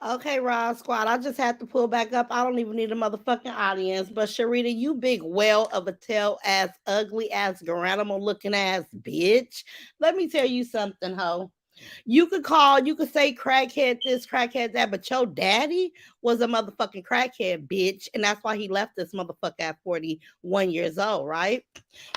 Okay, Rod Squad. I just had to pull back up. I don't even need a motherfucking audience. But Sharita, you big whale of a tail ass, ugly ass, garanimal looking ass bitch. Let me tell you something, ho. You could say crackhead this, crackhead that, but your daddy was a motherfucking crackhead, bitch. And that's why he left this motherfucker at 41 years old, right?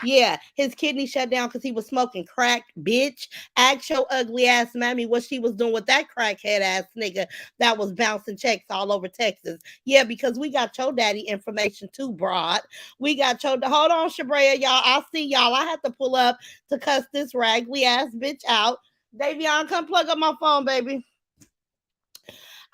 Yeah, his kidney shut down because he was smoking crack, bitch. Ask your ugly ass mammy what she was doing with that crackhead ass nigga that was bouncing checks all over Texas. Yeah, because we got your daddy information too, broad. We got your, hold on, Shabrea, y'all. I see y'all. I had to pull up to cuss this raggedy ass bitch out. Davion, come plug up my phone, baby.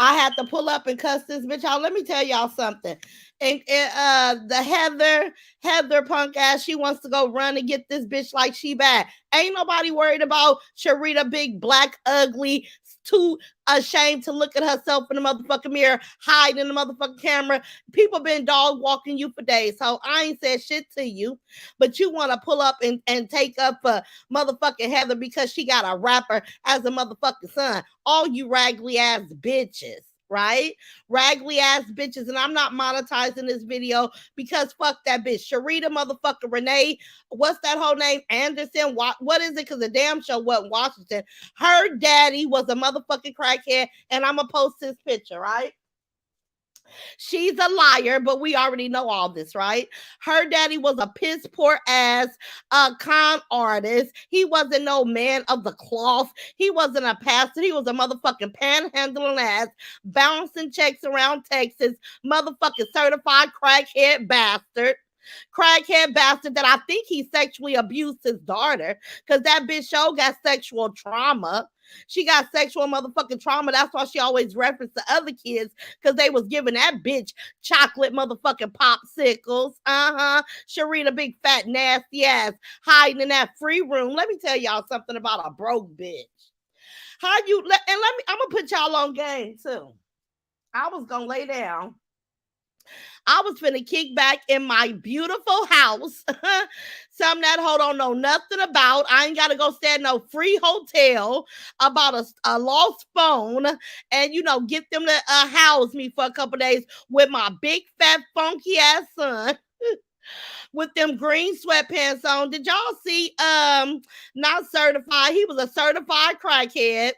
I had to pull up and cuss this bitch out. Let me tell y'all something. And the Heather punk ass, she wants to go run and get this bitch like she bad. Ain't nobody worried about Sharita, big black ugly, too ashamed to look at herself in the motherfucking mirror, hide in the motherfucking camera. People been dog walking you for days, so I ain't said shit to you. But you want to pull up and take up for motherfucking Heather because she got a rapper as a motherfucking son. All you raggedy ass bitches, right? Raggedy ass bitches. And I'm not monetizing this video because fuck that bitch. Sharita motherfucker Renee, what's that whole name? Anderson. What is it? Because the damn show wasn't Washington. Her daddy was a motherfucking crackhead. And I'm going to post this picture, right? She's a liar, but we already know all this, right? Her daddy was a piss poor ass con artist. He wasn't no man of the cloth. He wasn't a pastor. He was a motherfucking panhandling ass, bouncing checks around Texas, motherfucking certified crackhead bastard. Crackhead bastard that I think he sexually abused his daughter because that bitch show got sexual trauma. She got sexual motherfucking trauma. That's why she always referenced the other kids because they was giving that bitch chocolate motherfucking popsicles. Sharita, big fat nasty ass, hiding in that free room. Let me tell y'all something about a broke bitch. How you and let me? I'm gonna put y'all on game too. I was gonna lay down. I was finna kick back in my beautiful house. Something that hold on know nothing about. I ain't gotta go stay at no free hotel about a lost phone and get them to house me for a couple days with my big fat funky ass son with them green sweatpants on. Did y'all see not certified? He was a certified crackhead.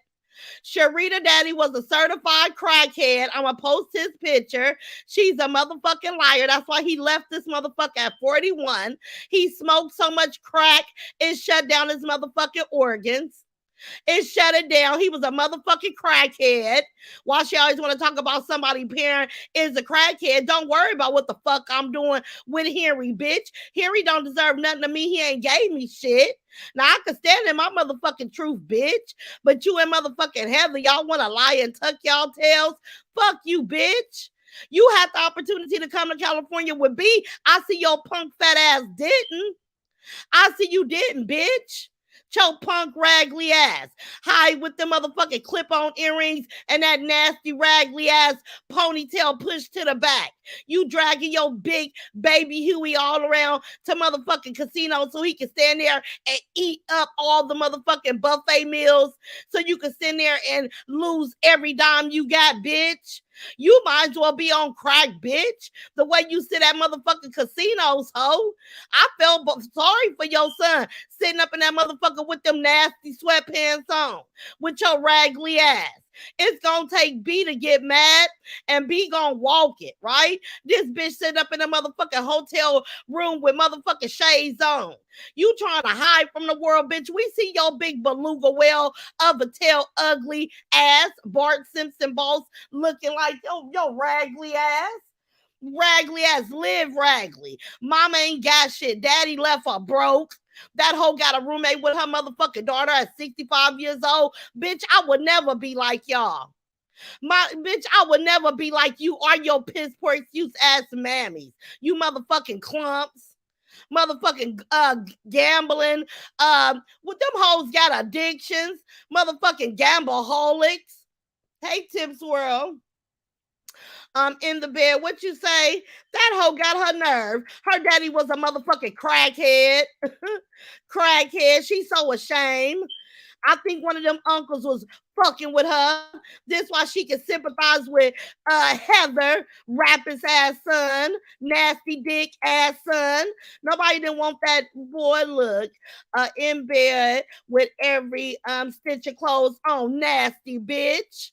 Sharita Daddy was a certified crackhead. I'm gonna post his picture. She's a motherfucking liar. That's why he left this motherfucker at 41. He smoked so much crack, it shut down his motherfucking organs. It shut it down. He was a motherfucking crackhead. Why she always want to talk about somebody parent is a crackhead? Don't worry about what the fuck I'm doing with Henry, bitch. Henry don't deserve nothing to me. He ain't gave me shit. Now I can stand in my motherfucking truth, bitch. But you and motherfucking Heather, y'all want to lie and tuck y'all tails? Fuck you, bitch. You had the opportunity to come to California with B. I see your punk fat ass didn't. I see you didn't, bitch. Your punk raggly ass. Hide with the motherfucking clip-on earrings and that nasty raggly ass ponytail pushed to the back. You dragging your big baby Huey all around to motherfucking casino so he can stand there and eat up all the motherfucking buffet meals so you can sit there and lose every dime you got, bitch. You might as well be on crack, bitch. The way you sit at motherfucking casinos, ho. I felt sorry for your son sitting up in that motherfucker with them nasty sweatpants on, with your raggly ass. It's gonna take B to get mad and B gonna walk it, right? This bitch sitting up in a motherfucking hotel room with motherfucking shades on. You trying to hide from the world, bitch. We see your big beluga whale of a tail, ugly ass, Bart Simpson boss looking like yo raggly ass. Raggly ass, live raggly. Mama ain't got shit. Daddy left her broke. That hoe got a roommate with her motherfucking daughter at 65 years old. Bitch, I would never be like y'all. My bitch, I would never be like you or your piss poor excuse ass mammies. You motherfucking clumps. Motherfucking gambling. With them hoes got addictions. Motherfucking gambleholics. Hey, Tips World. In the bed. What you say? That hoe got her nerve. Her daddy was a motherfucking crackhead. Crackhead. She's so ashamed. I think one of them uncles was fucking with her. This why she can sympathize with Heather, rapist ass son, nasty dick ass son. Nobody didn't want that boy look in bed with every stitch of clothes on. Nasty bitch.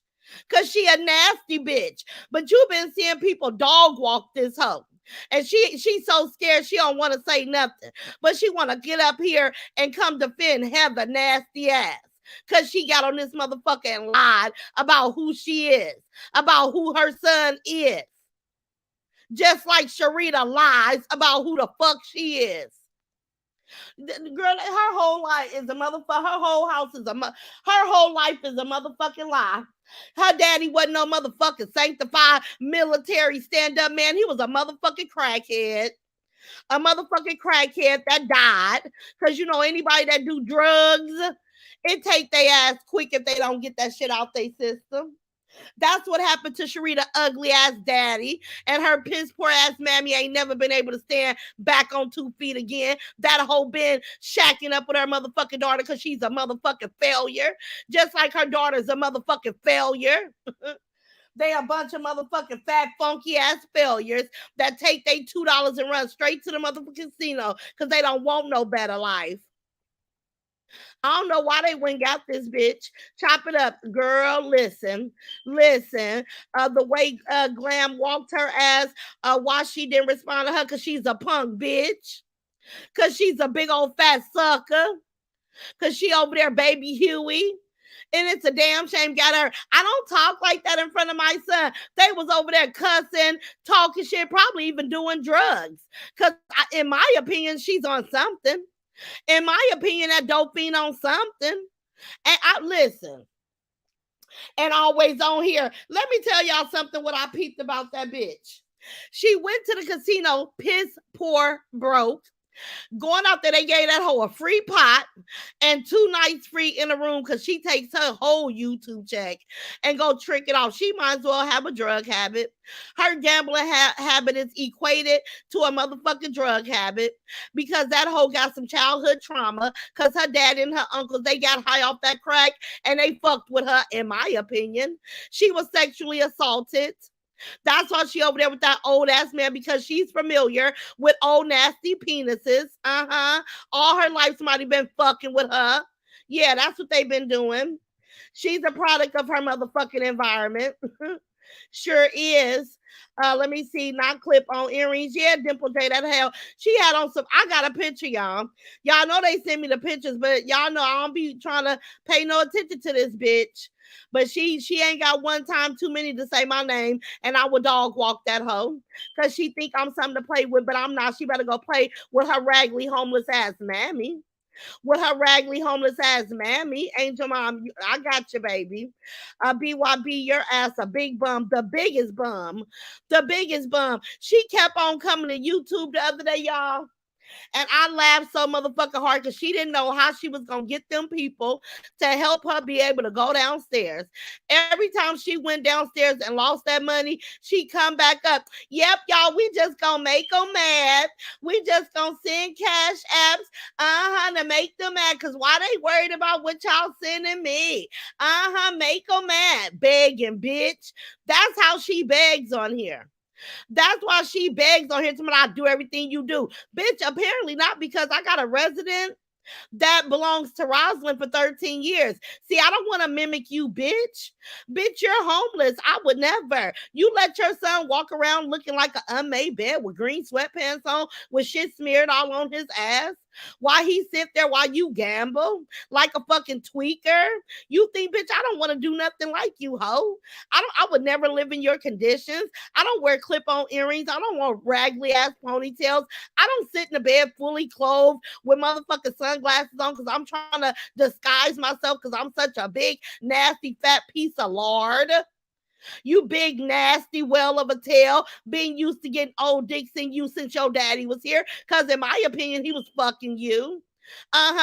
Cause she a nasty bitch. But you've been seeing people dog walk this hoe. And she's so scared she don't want to say nothing. But she want to get up here and come defend Heather nasty ass. Cause she got on this motherfucker and lied about who she is, about who her son is. Just like Sharita lies about who the fuck she is. Girl, her whole life is a motherfucker. Her whole house is her whole life is a motherfucking lie. Her daddy wasn't no motherfucking sanctified military stand up man. He was a motherfucking crackhead. A motherfucking crackhead that died. Because you know, anybody that do drugs, it take their ass quick if they don't get that shit out their system. That's what happened to Sharita ugly ass daddy, and her piss poor ass mammy ain't never been able to stand back on 2 feet again. That whole been shacking up with her motherfucking daughter because she's a motherfucking failure, just like her daughter's a motherfucking failure. They a bunch of motherfucking fat, funky ass failures that take they $2 and run straight to the motherfucking casino because they don't want no better life. I don't know why they went and got this bitch. Chop it up, girl. Listen, listen. The way Glam walked her ass, why she didn't respond to her because she's a punk bitch. Because she's a big old fat sucker. Because she over there, baby Huey. And it's a damn shame. Got her. I don't talk like that in front of my son. They was over there cussing, talking shit, probably even doing drugs. Because in my opinion, she's on something. In my opinion, that dope fiend on something. And I listen, and always on here. Let me tell y'all something what I peeped about that bitch. She went to the casino, piss poor broke. Going out there, they gave that hoe a free pot and 2 nights free in a room because she takes her whole YouTube check and go trick it off. She might as well have a drug habit. Her gambling habit is equated to a motherfucking drug habit because that hoe got some childhood trauma because her dad and her uncles, they got high off that crack and they fucked with her, in my opinion. She was sexually assaulted. That's why she over there with that old ass man because she's familiar with old nasty penises. All her life somebody been fucking with her. Yeah, that's what they've been doing. She's a product of her motherfucking environment. Sure is. Let me see. Not clip on earrings. Yeah, Dimple J, that hell. She had on some. I got a picture, y'all. Y'all know they send me the pictures, but y'all know I don't be trying to pay no attention to this bitch. But she ain't got one time too many to say my name, and I would dog walk that hoe because she think I'm something to play with, but I'm not. She better go play with her raggedy homeless ass mammy. With her raggedy homeless ass mammy. Angel Mom, I got you, baby. BYB, your ass a big bum, the biggest bum, the biggest bum. She kept on coming to YouTube the other day, y'all. And I laughed so motherfucking hard because she didn't know how she was gonna get them people to help her be able to go downstairs. Every time she went downstairs and lost that money, she come back up. Yep, y'all, we just gonna make them mad. We just gonna send cash apps, to make them mad. Cause why they worried about what y'all sending me? Make them mad, begging, bitch. That's how she begs on here. That's why she begs on here to me. I do everything you do. Bitch, apparently not because I got a resident that belongs to Rosalind for 13 years. See, I don't want to mimic you, bitch. Bitch, you're homeless. I would never. You let your son walk around looking like an unmade bed with green sweatpants on with shit smeared all on his ass. Why he sit there while you gamble like a fucking tweaker? You think, bitch, I don't want to do nothing like you, ho. I would never live in your conditions. I don't wear clip-on earrings. I don't want raggedy ass ponytails. I don't sit in the bed fully clothed with motherfucking sunglasses on because I'm trying to disguise myself because I'm such a big, nasty, fat piece of lard. You big, nasty well of a tail, being used to getting old dicks in you since your daddy was here. Because in my opinion, he was fucking you.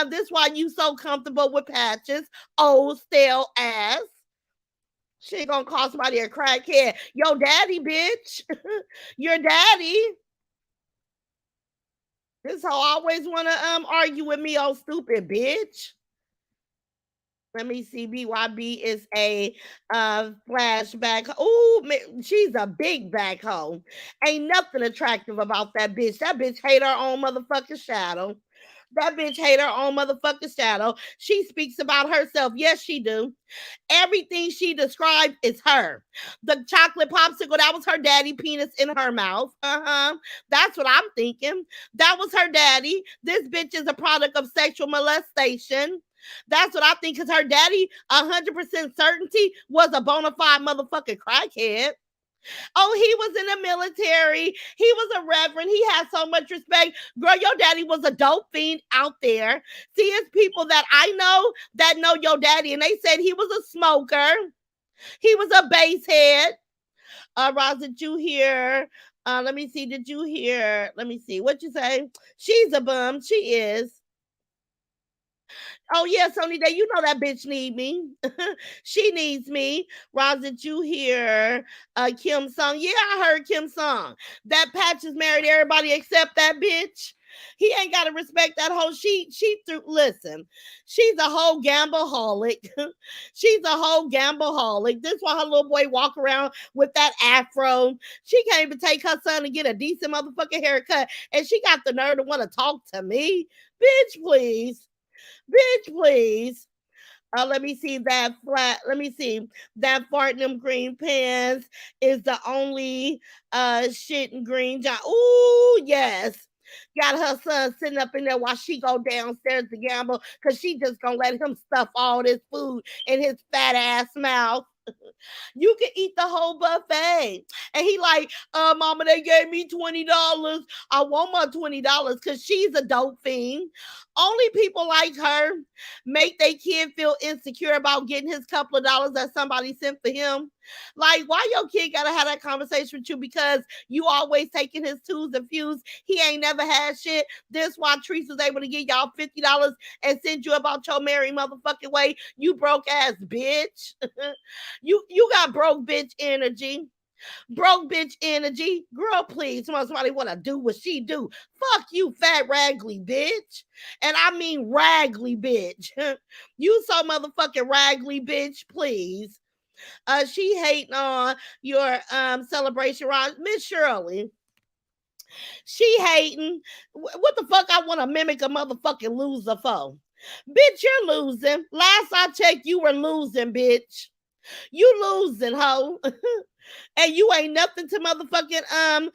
This why you so comfortable with patches, old stale ass. She ain't gonna call somebody a crackhead. Your daddy, bitch. Your daddy. This hoe always wanna argue with me, old stupid bitch. Let me see. BYB is a flashback. Oh, she's a big back hoe. Ain't nothing attractive about that bitch. That bitch hate her own motherfucking shadow. That bitch hate her own motherfucking shadow. She speaks about herself. Yes, she do. Everything she described is her. The chocolate popsicle, that was her daddy penis in her mouth. Uh-huh. That's what I'm thinking. That was her daddy. This bitch is a product of sexual molestation. That's what I think, because her daddy, 100% certainty, was a bona fide motherfucking crackhead. Oh, he was in the military. He was a reverend. He had so much respect. Girl, your daddy was a dope fiend out there. See, it's people that I know that know your daddy, and they said he was a smoker. He was a basehead. Roz, did you hear? Let me see. Did you hear? Let me see. What you say? She's a bum. She is. Oh yeah, Sony Day, you know that bitch need me. She needs me. Roz, did you hear Kim song? Yeah, I heard Kim song. That Patch is married to everybody except that bitch. He ain't gotta respect that whole she threw listen, she's a whole gambleholic. She's a whole gambleholic. This why her little boy walk around with that afro. She can't even take her son to get a decent motherfucking haircut. And she got the nerve to want to talk to me. Bitch, please. Bitch, please. Let me see that flat. Let me see that fart in them green pants is the only shit in green John. Ooh, yes. Got her son sitting up in there while she go downstairs to gamble, because she just gonna let him stuff all this food in his fat ass mouth. You can eat the whole buffet. And he like, mama, they gave me $20. I want my $20 because she's a dope fiend. Only people like her make their kid feel insecure about getting his couple of dollars that somebody sent for him. Like, why your kid gotta have that conversation with you because you always taking his twos and fews? He ain't never had shit. This why Treese was able to get y'all $50 and send you about your merry motherfucking way. You broke ass bitch. You got broke bitch energy. Broke bitch energy. Girl, please. Somebody want to do what she do. Fuck you, fat raggly bitch. And I mean raggly bitch. You so motherfucking raggly bitch, please. She hating on your celebration, Ron. Miss Shirley. She hating. What the fuck I want to mimic a motherfucking loser for? Bitch, you're losing. Last I checked, you were losing, bitch. You losing, hoe. And you ain't nothing to motherfucking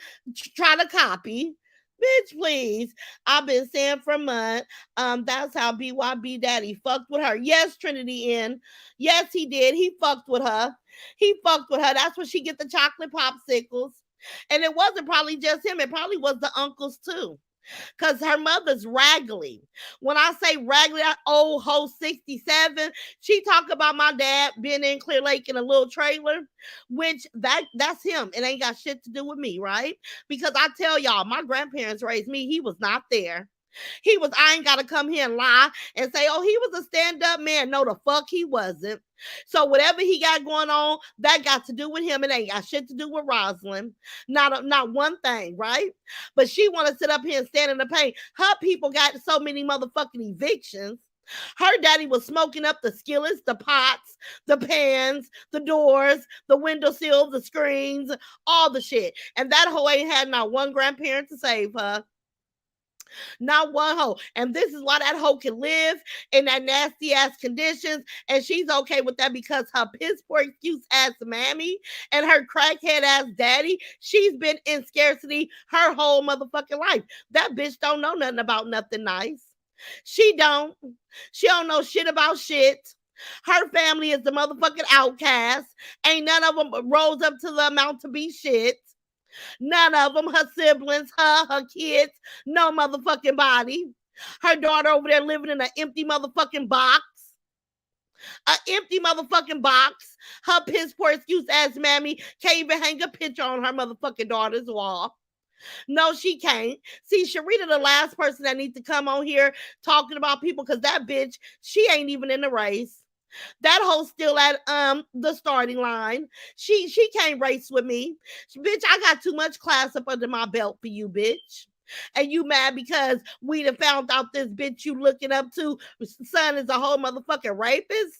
try to copy. Bitch, please. I've been saying for months. That's how BYB daddy fucked with her. Yes, Trinity in. Yes, he did. He fucked with her. He fucked with her. That's when she get the chocolate popsicles. And it wasn't probably just him, it probably was the uncles too, because her mother's raggedy. When I say raggedy, that old hoe 67, she talk about my dad being in Clear Lake in a little trailer, which that's him. It ain't got shit to do with me, right? Because I tell y'all, my grandparents raised me. He was not there. He was, I ain't got to come here and lie and say, oh, he was a stand up man. No, the fuck he wasn't. So whatever he got going on, that got to do with him. It ain't got shit to do with Rosalind. Not one thing, right? But she want to sit up here and stand in the pain. Her people got so many motherfucking evictions. Her daddy was smoking up the skillets, the pots, the pans, the doors, the windowsill, the screens, all the shit. And that hoe ain't had not one grandparent to save her. Not one hoe. And this is why that hoe can live in that nasty ass conditions. And she's okay with that because her piss poor excuse ass mammy and her crackhead ass daddy, she's been in scarcity her whole motherfucking life. That bitch don't know nothing about nothing nice. She don't. She don't know shit about shit. Her family is the motherfucking outcast. Ain't none of them rose up to the amount to be shit. None of them, her siblings, her kids, no motherfucking body. Her daughter over there living in an empty motherfucking box. An empty motherfucking box. Her piss poor excuse ass mammy can't even hang a picture on her motherfucking daughter's wall. No, she can't. See, Sharita, the last person that needs to come on here talking about people, because that bitch, she ain't even in the race. That hoe still at the starting line. She can't race with me. Bitch, I got too much class up under my belt for you, bitch. And you mad because we done found out this bitch you looking up to son is a whole motherfucking rapist?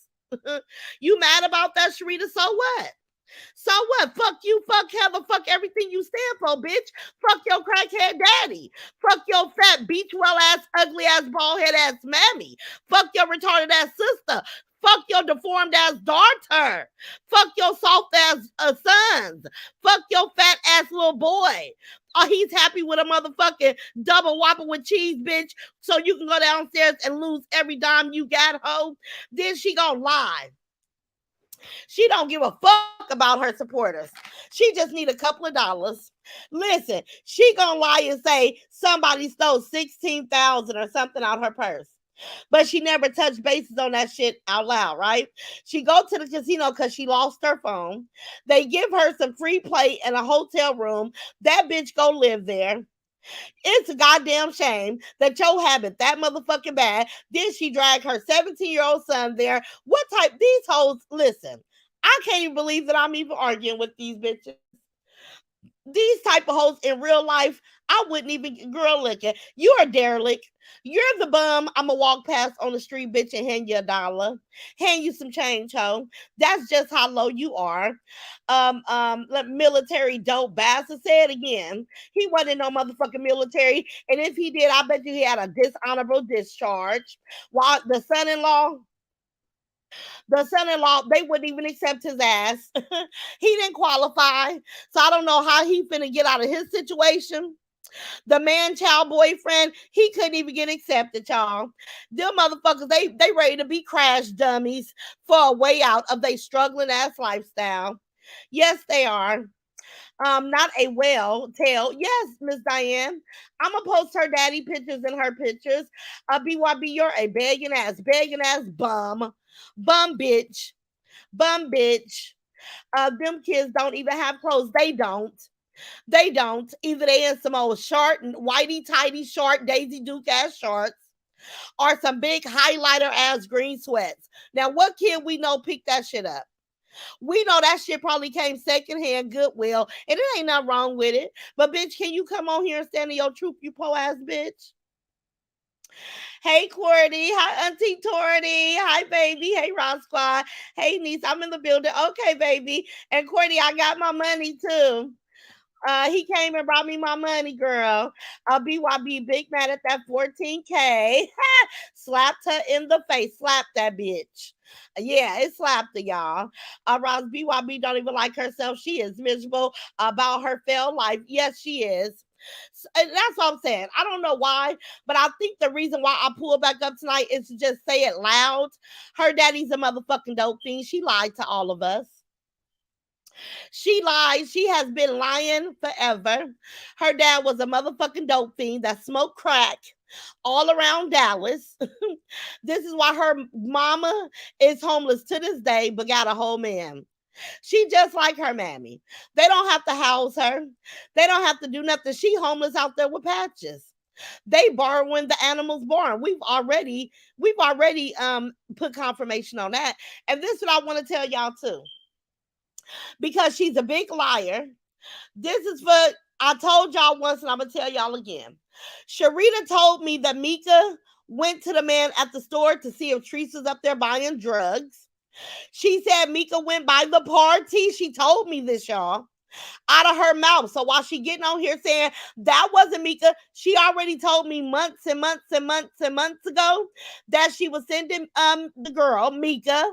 You mad about that, Sharita? So what? So what? Fuck you, fuck Heather, fuck everything you stand for, bitch. Fuck your crackhead daddy. Fuck your fat beach well ass, ugly ass, bald head ass mammy. Fuck your retarded ass sister. Fuck your deformed ass daughter. Fuck your soft ass sons. Fuck your fat ass little boy. Oh, he's happy with a motherfucking double whopper with cheese, bitch. So you can go downstairs and lose every dime you got, hoe. Then she gonna lie. She don't give a fuck about her supporters. She just need a couple of dollars. Listen, she gonna lie and say somebody stole 16,000 or something out her purse. But she never touched bases on that shit out loud, right? She go to the casino because she lost her phone. They give her some free play in a hotel room. That bitch go live there. It's a goddamn shame that your habit that motherfucking bad. Then she dragged her 17-year-old son there. What type? These hoes, listen, I can't even believe that I'm even arguing with these bitches. These type of hoes in real life, I wouldn't even girl looking. You're a derelict. You're the bum I'ma walk past on the street, bitch, and hand you a dollar. Hand you some change, hoe. That's just how low you are. Let military dope bastard say it again. He wasn't no motherfucking military. And if he did, I bet you he had a dishonorable discharge. While the son-in-law, they wouldn't even accept his ass. He didn't qualify. So I don't know how he finna get out of his situation. The man child boyfriend, he couldn't even get accepted, y'all. Them motherfuckers, they ready to be crash dummies for a way out of their struggling ass lifestyle. Yes, they are. Not a whale tail. Yes, Miss Diane. I'ma post her daddy pictures and her pictures. BYB, you're a begging ass bum. Bum bitch. Bum bitch. Them kids don't even have clothes. They don't. They don't. Either they in some old short and whitey tighty short Daisy Duke ass shorts or some big highlighter ass green sweats. Now, what kid we know picked that shit up? We know that shit probably came secondhand Goodwill, and it ain't nothing wrong with it. But bitch, can you come on here and stand in your truth, you po ass bitch? Hey Cordy, hi Auntie Torty, hi baby, hey Ross Squad, hey niece, I'm in the building. Okay, baby, and Cordy, I got my money too. He came and brought me my money, girl. BYB big mad at that 14K. Slapped her in the face. Slapped that bitch. Yeah, it slapped her, y'all. Ross BYB don't even like herself. She is miserable about her failed life. Yes, she is. And that's what I'm saying. I don't know why, but I think the reason why I pulled back up tonight is to just say it loud. Her daddy's a motherfucking dope fiend. She lied to all of us. She lies. She has been lying forever. Her dad was a motherfucking dope fiend that smoked crack all around Dallas. This is why her mama is homeless to this day, but got a whole man. She just like her mammy. They don't have to house her. They don't have to do nothing. She homeless out there with patches. They borrowing the animals born. We've already put confirmation on that. And this is what I want to tell y'all too, because she's a big liar. This is for, I told y'all once and I'm gonna tell y'all again. Sharita told me that Mika went to the man at the store to see if Teresa's up there buying drugs. She said Mika went by the party. She told me this, y'all, out of her mouth. So while she getting on here saying that wasn't Mika, she already told me months and months and months and months ago that she was sending the girl Mika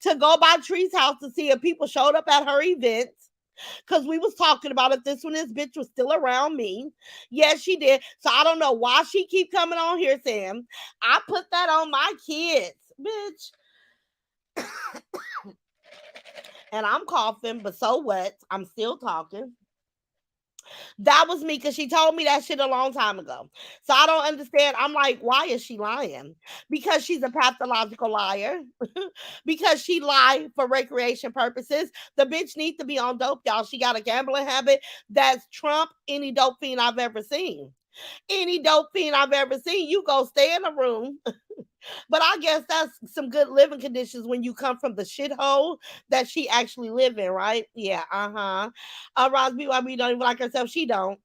to go by Tree's house to see if people showed up at her events. Cause we was talking about it. This when this bitch was still around me. Yes, she did. So I don't know why she keep coming on here saying I put that on my kids, bitch. And I'm coughing, but so what? I'm still talking. That was me because she told me that shit a long time ago. So I don't understand. I'm like, why is she lying? Because she's a pathological liar. Because she lied for recreation purposes. The bitch needs to be on dope, y'all. She got a gambling habit that's trump any dope fiend I've ever seen. Any dope fiend I've ever seen, you go stay in a room. But I guess that's some good living conditions when you come from the shithole that she actually live in, right? Yeah, uh-huh. Ross BYB don't even like herself. She don't.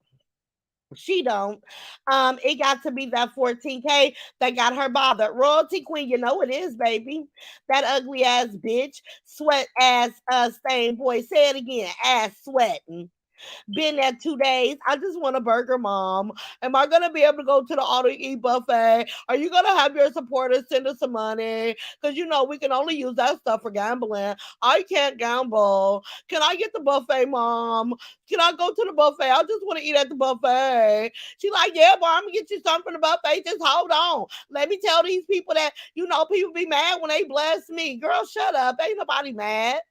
She don't. It got to be that 14K that got her bothered. Royalty queen, you know it is, baby. That ugly ass bitch, sweat ass stain boy. Say it again, ass sweating. Been there 2 days. I just want a burger, mom. Am I gonna be able to go to the auto eat buffet? Are you gonna have your supporters send us some money? Because you know we can only use that stuff for gambling. I can't gamble. Can I get the buffet, mom? Can I go to the buffet? I just want to eat at the buffet. She like, yeah, but I'm gonna get you something from the buffet. Just hold on. Let me tell these people that people be mad when they bless me. Girl, shut up. Ain't nobody mad.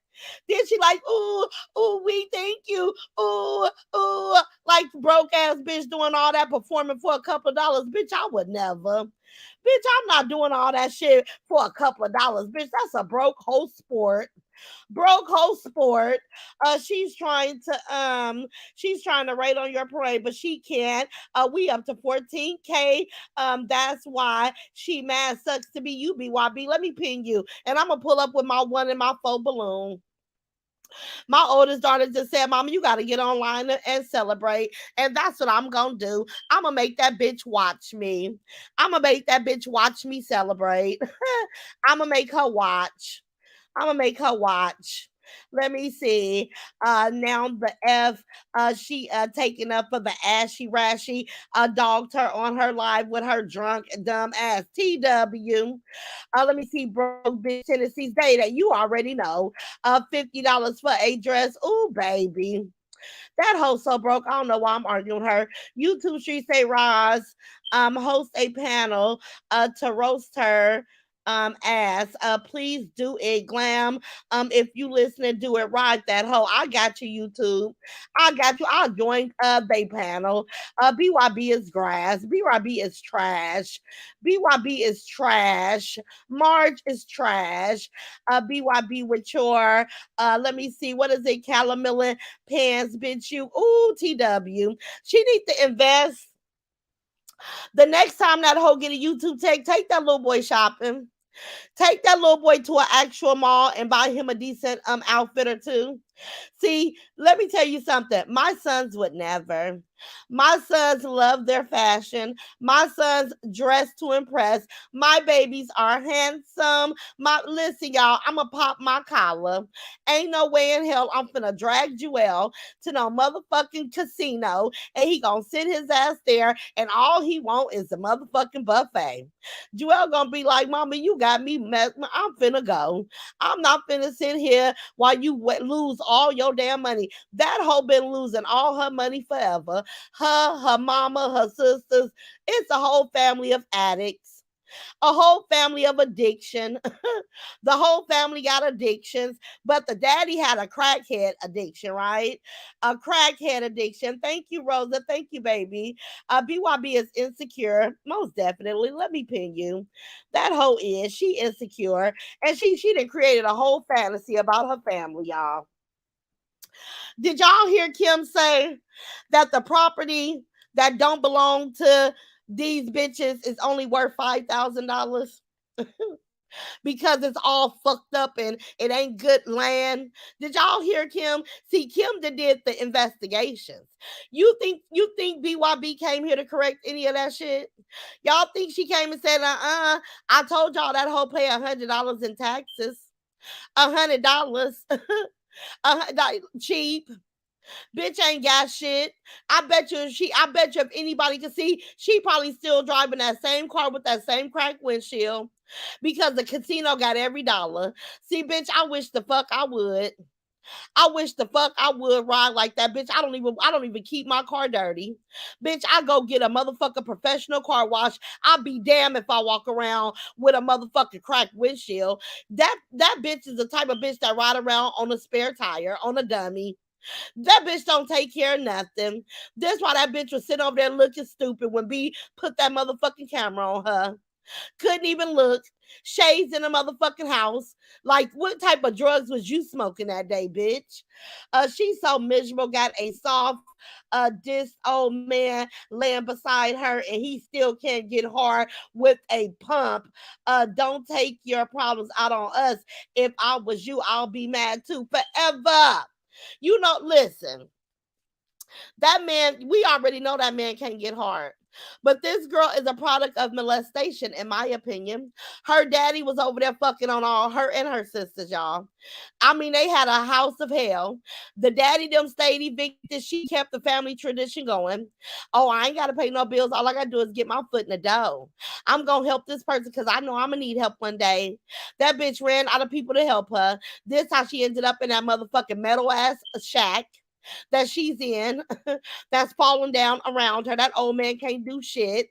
Then she like, ooh, ooh, we thank you. Ooh, ooh, like broke ass bitch doing all that performing for a couple of dollars. Bitch, I would never. Bitch, I'm not doing all that shit for a couple of dollars. Bitch, that's a broke whole sport. Broke whole sport. She's trying to she's trying to raid on your parade, but she can't. We up to 14K. That's why she mad. Sucks to be you, BYB. Let me pin you. And I'm gonna pull up with my one and my faux balloon. My oldest daughter just said, Mama, you got to get online and celebrate. And that's what I'm going to do. I'm going to make that bitch watch me. I'm going to make that bitch watch me celebrate. I'm going to make her watch. I'm going to make her watch. Let me see. Now the F, she taking up for the ashy rashy, dogged her on her live with her drunk dumb ass. TW. Let me see, broke bitch Tennessee's data. You already know. $50 for a dress. Ooh, baby. That hoe so broke. I don't know why I'm arguing with her. YouTube Street say Roz host a panel to roast her ass. Please do it, glam. If you listen and do it right, that hoe. I got you, YouTube. I got you. I'll join they panel. BYB is grass. BYB is trash. BYB is trash. Marge is trash. BYB with your let me see, what is it? Calamilla pants, bitch. You ooh, TW. She need to invest. The next time that hoe get a YouTube take that little boy shopping. Take that little boy to an actual mall and buy him a decent outfit or two. See, let me tell you something. My sons would never. My sons love their fashion. My sons dress to impress. My babies are handsome. My listen, y'all, I'ma pop my collar. Ain't no way in hell I'm finna drag Joel to no motherfucking casino and he gonna sit his ass there and all he want is the motherfucking buffet. Joel gonna be like, Mama, you got me messed. I'm finna go. I'm not finna sit here while you lose all your damn money. That hoe been losing all her money forever. Her mama, her sisters. It's a whole family of addicts. A whole family of addiction. The whole family got addictions, but the daddy had a crackhead addiction, right? A crackhead addiction. Thank you, Rosa. Thank you, baby. BYB is insecure, most definitely. Let me pin you. That hoe is. She insecure, and she done created a whole fantasy about her family, y'all. Did y'all hear Kim say that the property that don't belong to these bitches is only worth $5,000? Because it's all fucked up and it ain't good land. Did y'all hear Kim? See, Kim that did the investigations. You think BYB came here to correct any of that shit? Y'all think she came and said, I told y'all that whole pay $100 in taxes. $100. Cheap. Bitch ain't got shit. I bet you if anybody could see, she probably still driving that same car with that same cracked windshield because the casino got every dollar. See, bitch, I wish the fuck I would. I wish the fuck I would ride like that, bitch. I don't even keep my car dirty. Bitch, I go get a motherfucking professional car wash. I'll be damned if I walk around with a motherfucking cracked windshield. That bitch is the type of bitch that ride around on a spare tire, on a dummy. That bitch don't take care of nothing. That's why that bitch was sitting over there looking stupid when B put that motherfucking camera on her. Couldn't even look. Shades in the motherfucking house. Like, what type of drugs was you smoking that day, bitch? She's so miserable, got a soft, this old man laying beside her, and he still can't get hard with a pump. Don't take your problems out on us. If I was you, I'll be mad too forever. Listen. That man, we already know that man can't get hard. But this girl is a product of molestation, in my opinion. Her daddy was over there fucking on all her and her sisters, y'all. I mean, they had a house of hell. The daddy them stayed evicted. She kept the family tradition going. Oh, I ain't gotta pay no bills. All I gotta do is get my foot in the door. I'm gonna help this person because I know I'm gonna need help one day. That bitch ran out of people to help her. This how she ended up in that motherfucking metal ass shack that she's in that's falling down around her. That old man can't do shit.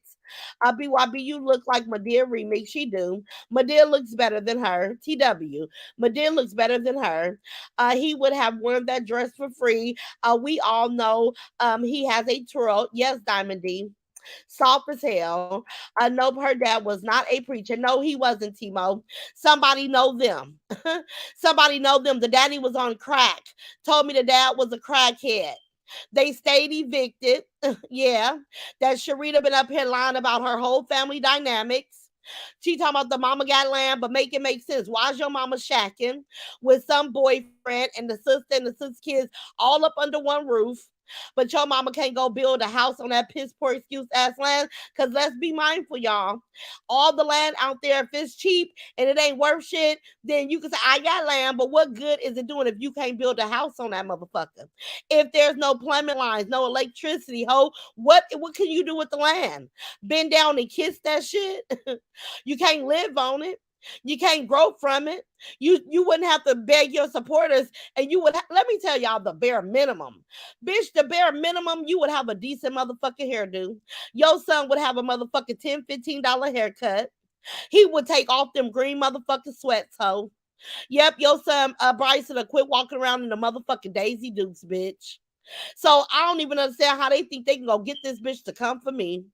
BYB, you look like Madea remix. She do. Madea looks better than her. TW. Madea looks better than her. He would have worn that dress for free. We all know he has a twirl. Yes, Diamond D. Soft as hell. Nope, her dad was not a preacher. No, he wasn't, Timo. Somebody know them. Somebody know them. The daddy was on crack. Told me the dad was a crackhead. They stayed evicted. Yeah. That Sharita been up here lying about her whole family dynamics. She talking about the mama got land, but make it make sense. Why is your mama shacking with some boyfriend and the sister kids all up under one roof? But your mama can't go build a house on that piss poor excuse ass land. Cause let's be mindful, y'all. All the land out there, if it's cheap and it ain't worth shit, then you can say, I got land, but what good is it doing if you can't build a house on that motherfucker? If there's no plumbing lines, no electricity, what can you do with the land? Bend down and kiss that shit? You can't live on it. You can't grow from it. You wouldn't have to beg your supporters, and you would. Let me tell y'all the bare minimum, bitch. The bare minimum, you would have a decent motherfucking hairdo. Your son would have a motherfucking $10-15 haircut. He would take off them green motherfucking sweats, ho. Yep, your son Bryson will quit walking around in the motherfucking Daisy Dukes, bitch. So I don't even understand how they think they can go get this bitch to come for me.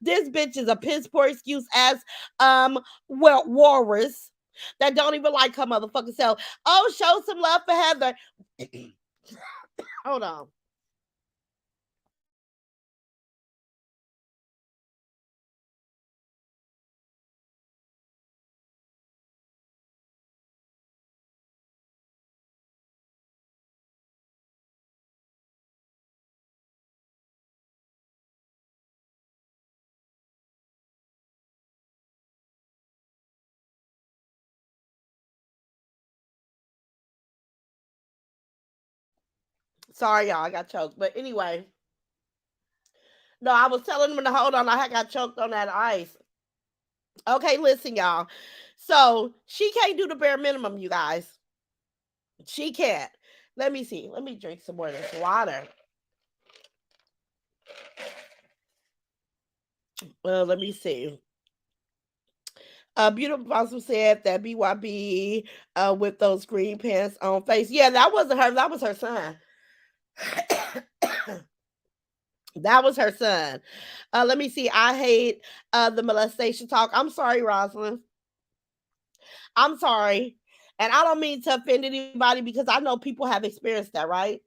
This bitch is a piss poor excuse as walrus that don't even like her motherfucking self. Oh, show some love for Heather. Hold on. Sorry, y'all, I got choked. But anyway, no, I was telling them to hold on. I got choked on that ice. Okay, listen, y'all. So she can't do the bare minimum, you guys. She can't. Let me see. Let me drink some more of this water. Let me see. Beautiful Blossom said that BYB with those green pants on face. Yeah, that wasn't her. That was her son. That was her son. Let me see. I hate the molestation talk. I'm sorry, Rosalind. I'm sorry. And I don't mean to offend anybody because I know people have experienced that, right?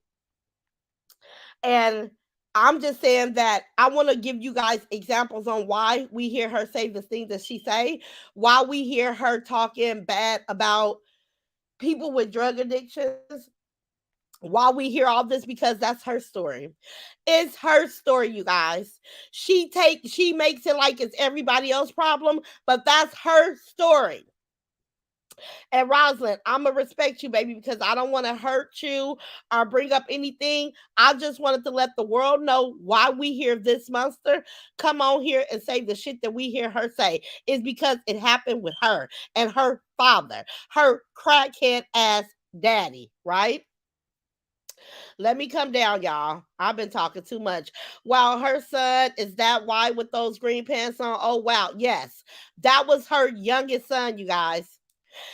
And I'm just saying that I want to give you guys examples on why we hear her say the things that she say, why we hear her talking bad about people with drug addictions, why we hear all this because that's her story. It's her story, you guys. She makes it like it's everybody else's problem, but that's her story. And Rosalind, I'm gonna respect you, baby, because I don't want to hurt you or bring up anything. I just wanted to let the world know why we hear this monster come on here and say the shit that we hear her say is because it happened with her and her father, her crackhead ass daddy, right? Let me come down, y'all. I've been talking too much. While her son is that white with those green pants on. Oh wow, yes, that was her youngest son, you guys.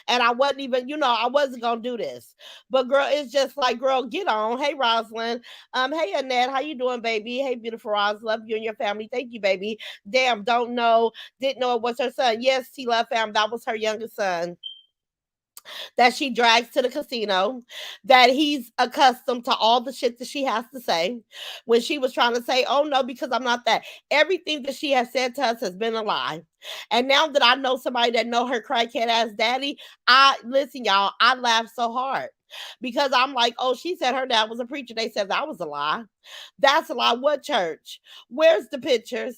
And I wasn't even, I wasn't gonna do this. But girl, it's just like, girl, get on. Hey, Rosalind. Hey, Annette, how you doing, baby? Hey, beautiful Ros, love you and your family. Thank you, baby. Damn, don't know, didn't know it was her son. Yes, T Love fam, that was her youngest son that she drags to the casino, that he's accustomed to all the shit that she has to say. When she was trying to say, oh no, because I'm not that. Everything that she has said to us has been a lie. And now that I know somebody that know her crackhead ass daddy, I listen, y'all, I laugh so hard. because I'm like, oh, she said her dad was a preacher. They said that was a lie. That's a lie. What church? Where's the pictures?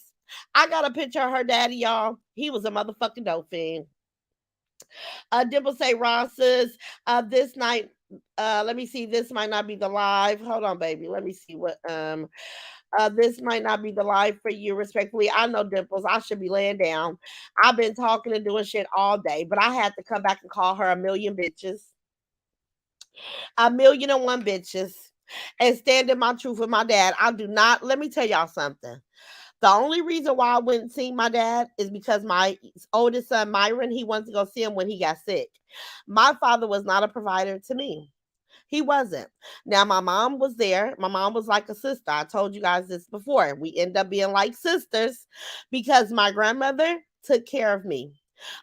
I got a picture of her daddy, y'all. He was a motherfucking dope fiend. Dimple say Ron says this night. Let me see. This might not be the live. Hold on, baby. Let me see what this might not be the live for you, respectfully. I know Dimples. I should be laying down. I've been talking and doing shit all day, but I had to come back and call her a million bitches. A million and one bitches. And stand in my truth with my dad. I do not, let me tell y'all something. The only reason why I wouldn't see my dad is because my oldest son, Myron, he wanted to go see him when he got sick. My father was not a provider to me. He wasn't. Now, my mom was there. My mom was like a sister. I told you guys this before. We end up being like sisters because my grandmother took care of me.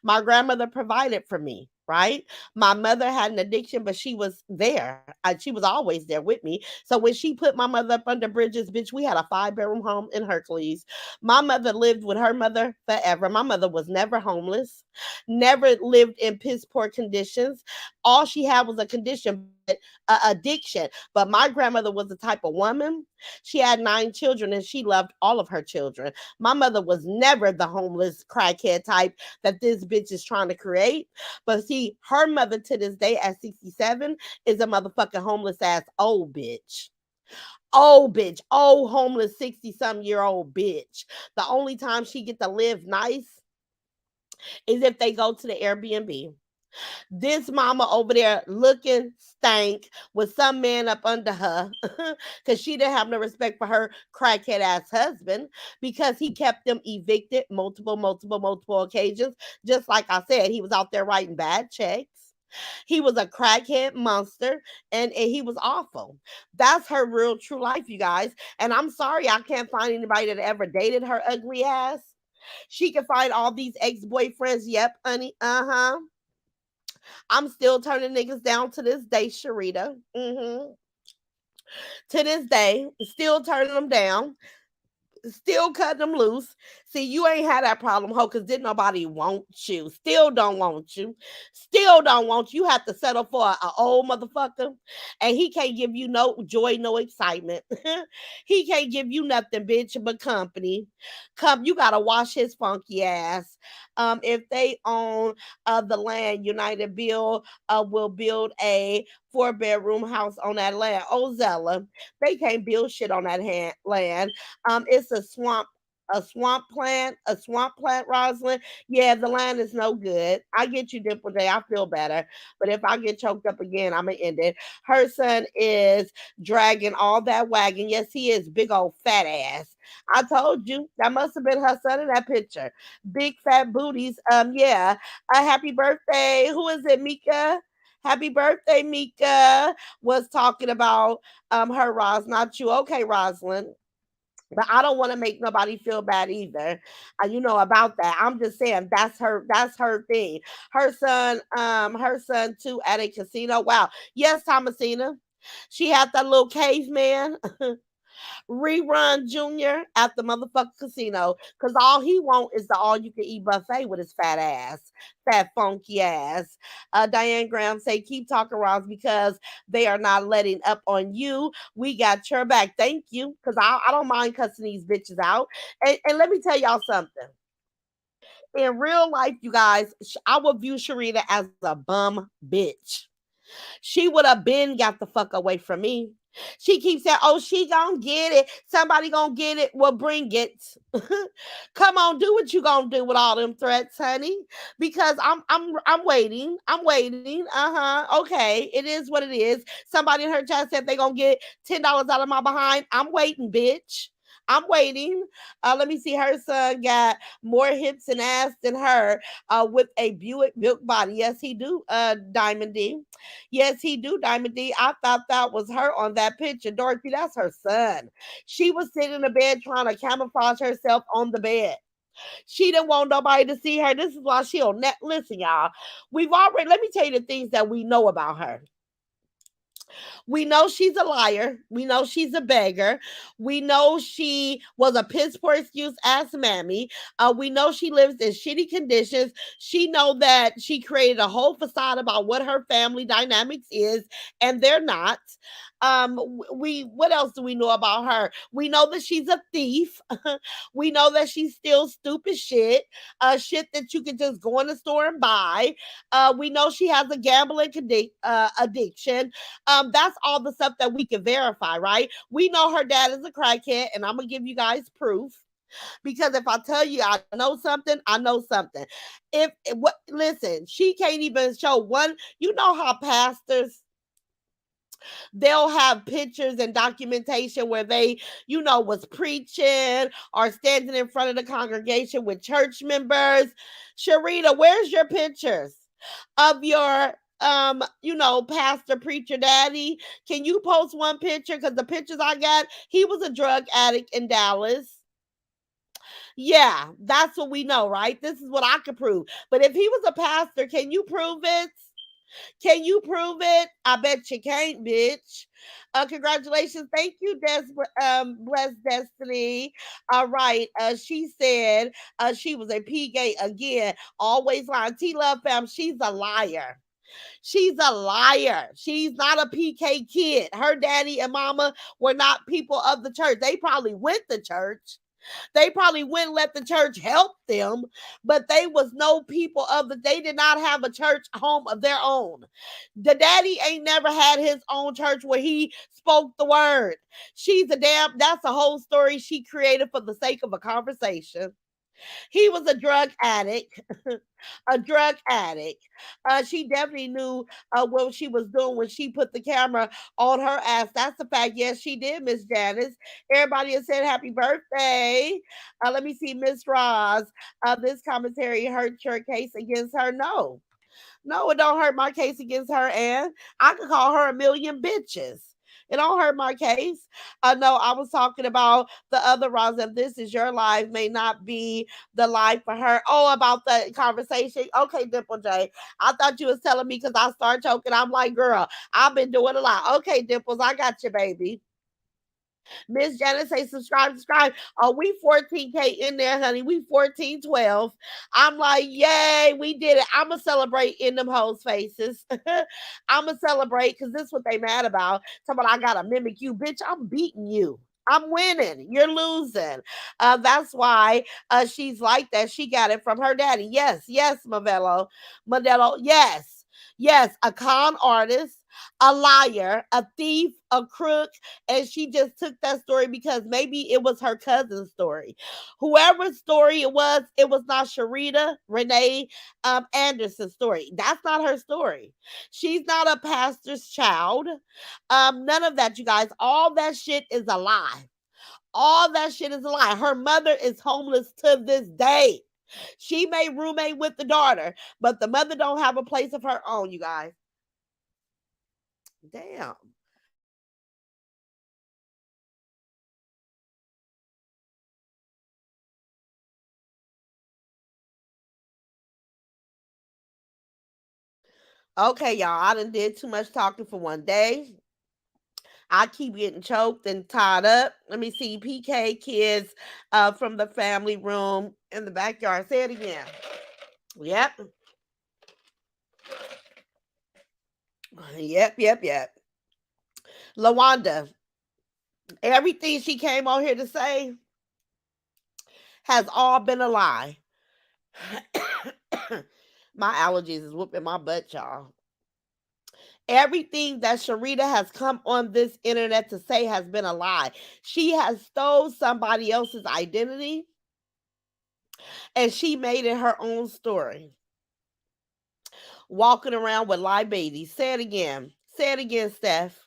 My grandmother provided for me, right? My mother had an addiction, but she was there. She was always there with me. So when she put my mother up under bridges, bitch, we had a 5 bedroom home in Hercules. My mother lived with her mother forever. My mother was never homeless, never lived in piss poor conditions. All she had was a condition, but addiction. But my grandmother was the type of woman. She had 9 children and she loved all of her children. My mother was never the homeless crackhead type that this bitch is trying to create. But see, her mother to this day at 67 is a motherfucking homeless ass old bitch. Old bitch, old homeless 60-some-year-old bitch. The only time she get to live nice is if they go to the Airbnb. This mama over there looking stank with some man up under her because she didn't have no respect for her crackhead ass husband because he kept them evicted multiple occasions. Just like I said, he was out there writing bad checks. He was a crackhead monster and he was awful. That's her real true life, you guys. And I'm sorry, I can't find anybody that ever dated her ugly ass. She can find all these ex boyfriends. Yep, honey. Uh-huh. I'm still turning niggas down to this day, Sharita. To this day, still turning them down, still cutting them loose. See, you ain't had that problem, ho, because didn't nobody want you. Still don't want you. Still don't want you. You have to settle for an old motherfucker, and he can't give you no joy, no excitement. He can't give you nothing, bitch, but company. Come, you gotta wash his funky ass. If they own the land, United Bill will build a 4 bedroom house on that land. Ozella, they can't build shit on that land. It's a swamp plant, Rosalind. Yeah, the land is no good. I get you, Dimple J. I feel better. But if I get choked up again, I'm going to end it. Her son is dragging all that wagon. Yes, he is. Big old fat ass. I told you. That must have been her son in that picture. Big fat booties. Yeah. Happy birthday. Who is it, Mika? Happy birthday, Mika. Was talking about her, Ros, not you. Okay, Rosalind. But I don't want to make nobody feel bad either. You know about that. I'm just saying that's her thing. Her son too at a casino. Wow. Yes, Thomasina. She had that little caveman. Rerun Junior at the motherfucking casino because all he want is the all you can eat buffet with his fat ass, fat funky ass. Diane Graham say keep talking Ross because they are not letting up on you. We got your back. Thank you because I don't mind cussing these bitches out. And let me tell y'all something. In real life, you guys, I would view Sharita as a bum bitch. She would have been got the fuck away from me. She keeps saying, "Oh, she gonna get it. Somebody gonna get it. Well, bring it. Come on, do what you gonna do with all them threats, honey. Because I'm waiting. I'm waiting. Okay, it is what it is. Somebody in her chat said they gonna get $10 out of my behind. I'm waiting, bitch. I'm waiting. Let me see. Her son got more hips and ass than her with a Buick built body. Yes, he do, Diamond D. Yes, he do, Diamond D. I thought that was her on that picture. Dorothy, that's her son. She was sitting in the bed trying to camouflage herself on the bed. She didn't want nobody to see her. This is why she'll net. Listen, y'all. We've already, let me tell you the things that we know about her. We know she's a liar. We know she's a beggar. We know she was a piss poor excuse ass mammy. We know she lives in shitty conditions. She know that she created a whole facade about what her family dynamics is, and they're not. We what else do we know about her? We know that she's a thief. We know that she steals stupid shit, shit that you can just go in the store and buy. We know she has a gambling addiction. That's all the stuff that we can verify, right? We know her dad is a crackhead, and I'm gonna give you guys proof because if I tell you I know something, I know something. What listen, she can't even show one. You know how pastors they'll have pictures and documentation where they, was preaching or standing in front of the congregation with church members. Sharita, where's your pictures of your pastor preacher daddy? Can you post one picture? Because the pictures I got, he was a drug addict in Dallas. Yeah, that's what we know, right? This is what I could prove. But if he was a pastor, can you prove it? Can you prove it? I bet you can't, bitch. Congratulations. Thank you, Blessed Destiny. All right. She said she was a P gay again. Always lying. T Love fam, she's a liar. She's a liar. She's not a PK kid. Her daddy and mama were not people of the church. They probably went to church. They probably wouldn't let the church help them, but they was no people of the. They did not have a church home of their own. The daddy ain't never had his own church where he spoke the word. She's a damn. That's a whole story she created for the sake of a conversation. He was a drug addict, a drug addict. She definitely knew what she was doing when she put the camera on her ass. That's a fact. Yes, she did, Miss Janice. Everybody has said happy birthday. Let me see, Miss Roz. This commentary hurt your case against her. No, no, it don't hurt my case against her, and I could call her a million bitches. It don't hurt my case. No, I was talking about the other Roz. If this is your life, may not be the life for her. Oh, about the conversation. Okay, Dimple J. I thought you was telling me because I started choking. I'm like, girl, I've been doing a lot. Okay, Dimples, I got you, baby. Miss Janet say subscribe, subscribe. Oh, we 14K in there, honey. We 1412. I'm like, yay, we did it. I'ma celebrate in them hoes' faces. I'ma celebrate because this is what they mad about. Talking about I gotta mimic you, bitch. I'm beating you. I'm winning. You're losing. That's why she's like that. She got it from her daddy. Yes, yes, Modelo. Yes, yes. A con artist, a liar, a thief, a crook, and she just took that story because maybe it was her cousin's story. Whoever's story it was not Sharita Renee Anderson's story. That's not her story. She's not a pastor's child. None of that, you guys. All that shit is a lie. All that shit is a lie. Her mother is homeless to this day. She may roommate with the daughter, but the mother don't have a place of her own, you guys. Damn. Okay, y'all. I done did too much talking for one day. I keep getting choked and tied up. Let me see. PK kids from the family room in the backyard. Say it again. Yep. Yep, yep, yep. Lawanda, everything she came on here to say has all been a lie. My allergies is whooping my butt, y'all. Everything that Sharita has come on this internet to say has been a lie. She has stole somebody else's identity and she made it her own story. Walking around with lie babies. Say it again. Say it again, Steph.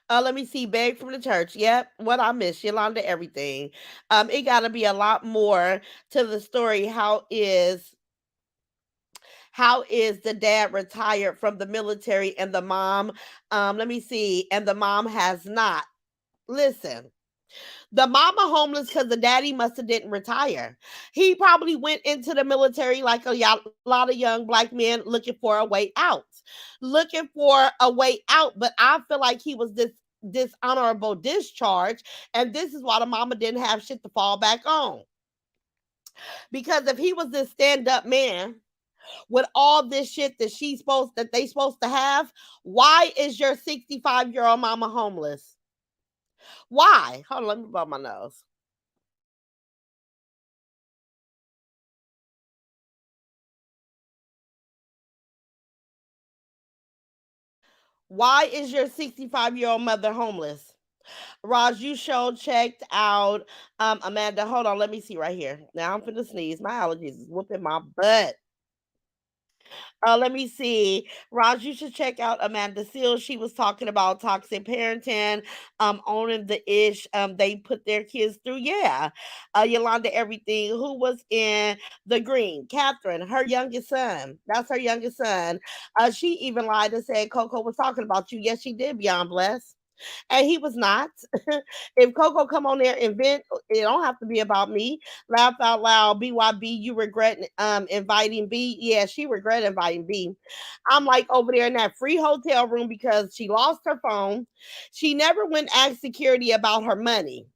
Let me see. Beg from the church. Yep. What I miss. Yolanda, everything. It gotta be a lot more to the story. How is the dad retired from the military and the mom let me see, and the mom has not. Listen. The mama homeless because the daddy must have didn't retire. He probably went into the military like lot of young black men looking for a way out, looking for a way out. But I feel like he was this dishonorable discharge, and this is why the mama didn't have shit to fall back on. Because if he was this stand up man with all this shit that they supposed to have, why is your 65-year-old mama homeless? Why? Hold on, let me blow my nose. Why is your 65-year-old mother homeless? Raj, you showed checked out. Amanda, hold on, let me see right here. Now I'm finna sneeze. My allergies is whooping my butt. Let me see. Raj, you should check out Amanda Seals. She was talking about toxic parenting, owning the ish they put their kids through. Yeah. Yolanda Everything, who was in the green. Catherine, her youngest son. That's her youngest son. She even lied and said Coco was talking about you. Yes, she did, Beyond Bless. And he was not. If Coco come on there and vent, it don't have to be about me. Laugh out loud, BYB, you regret inviting B. Yeah, she regret inviting B. I'm like over there in that free hotel room because she lost her phone. She never went ask security about her money.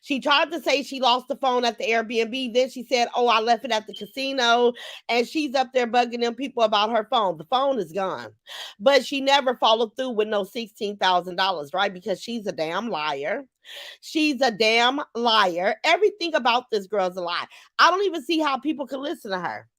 She tried to say she lost the phone at the Airbnb. Then she said, "Oh, I left it at the casino." And she's up there bugging them people about her phone. The phone is gone. But she never followed through with no $16,000, right? Because she's a damn liar. She's a damn liar. Everything about this girl's a lie. I don't even see how people can listen to her.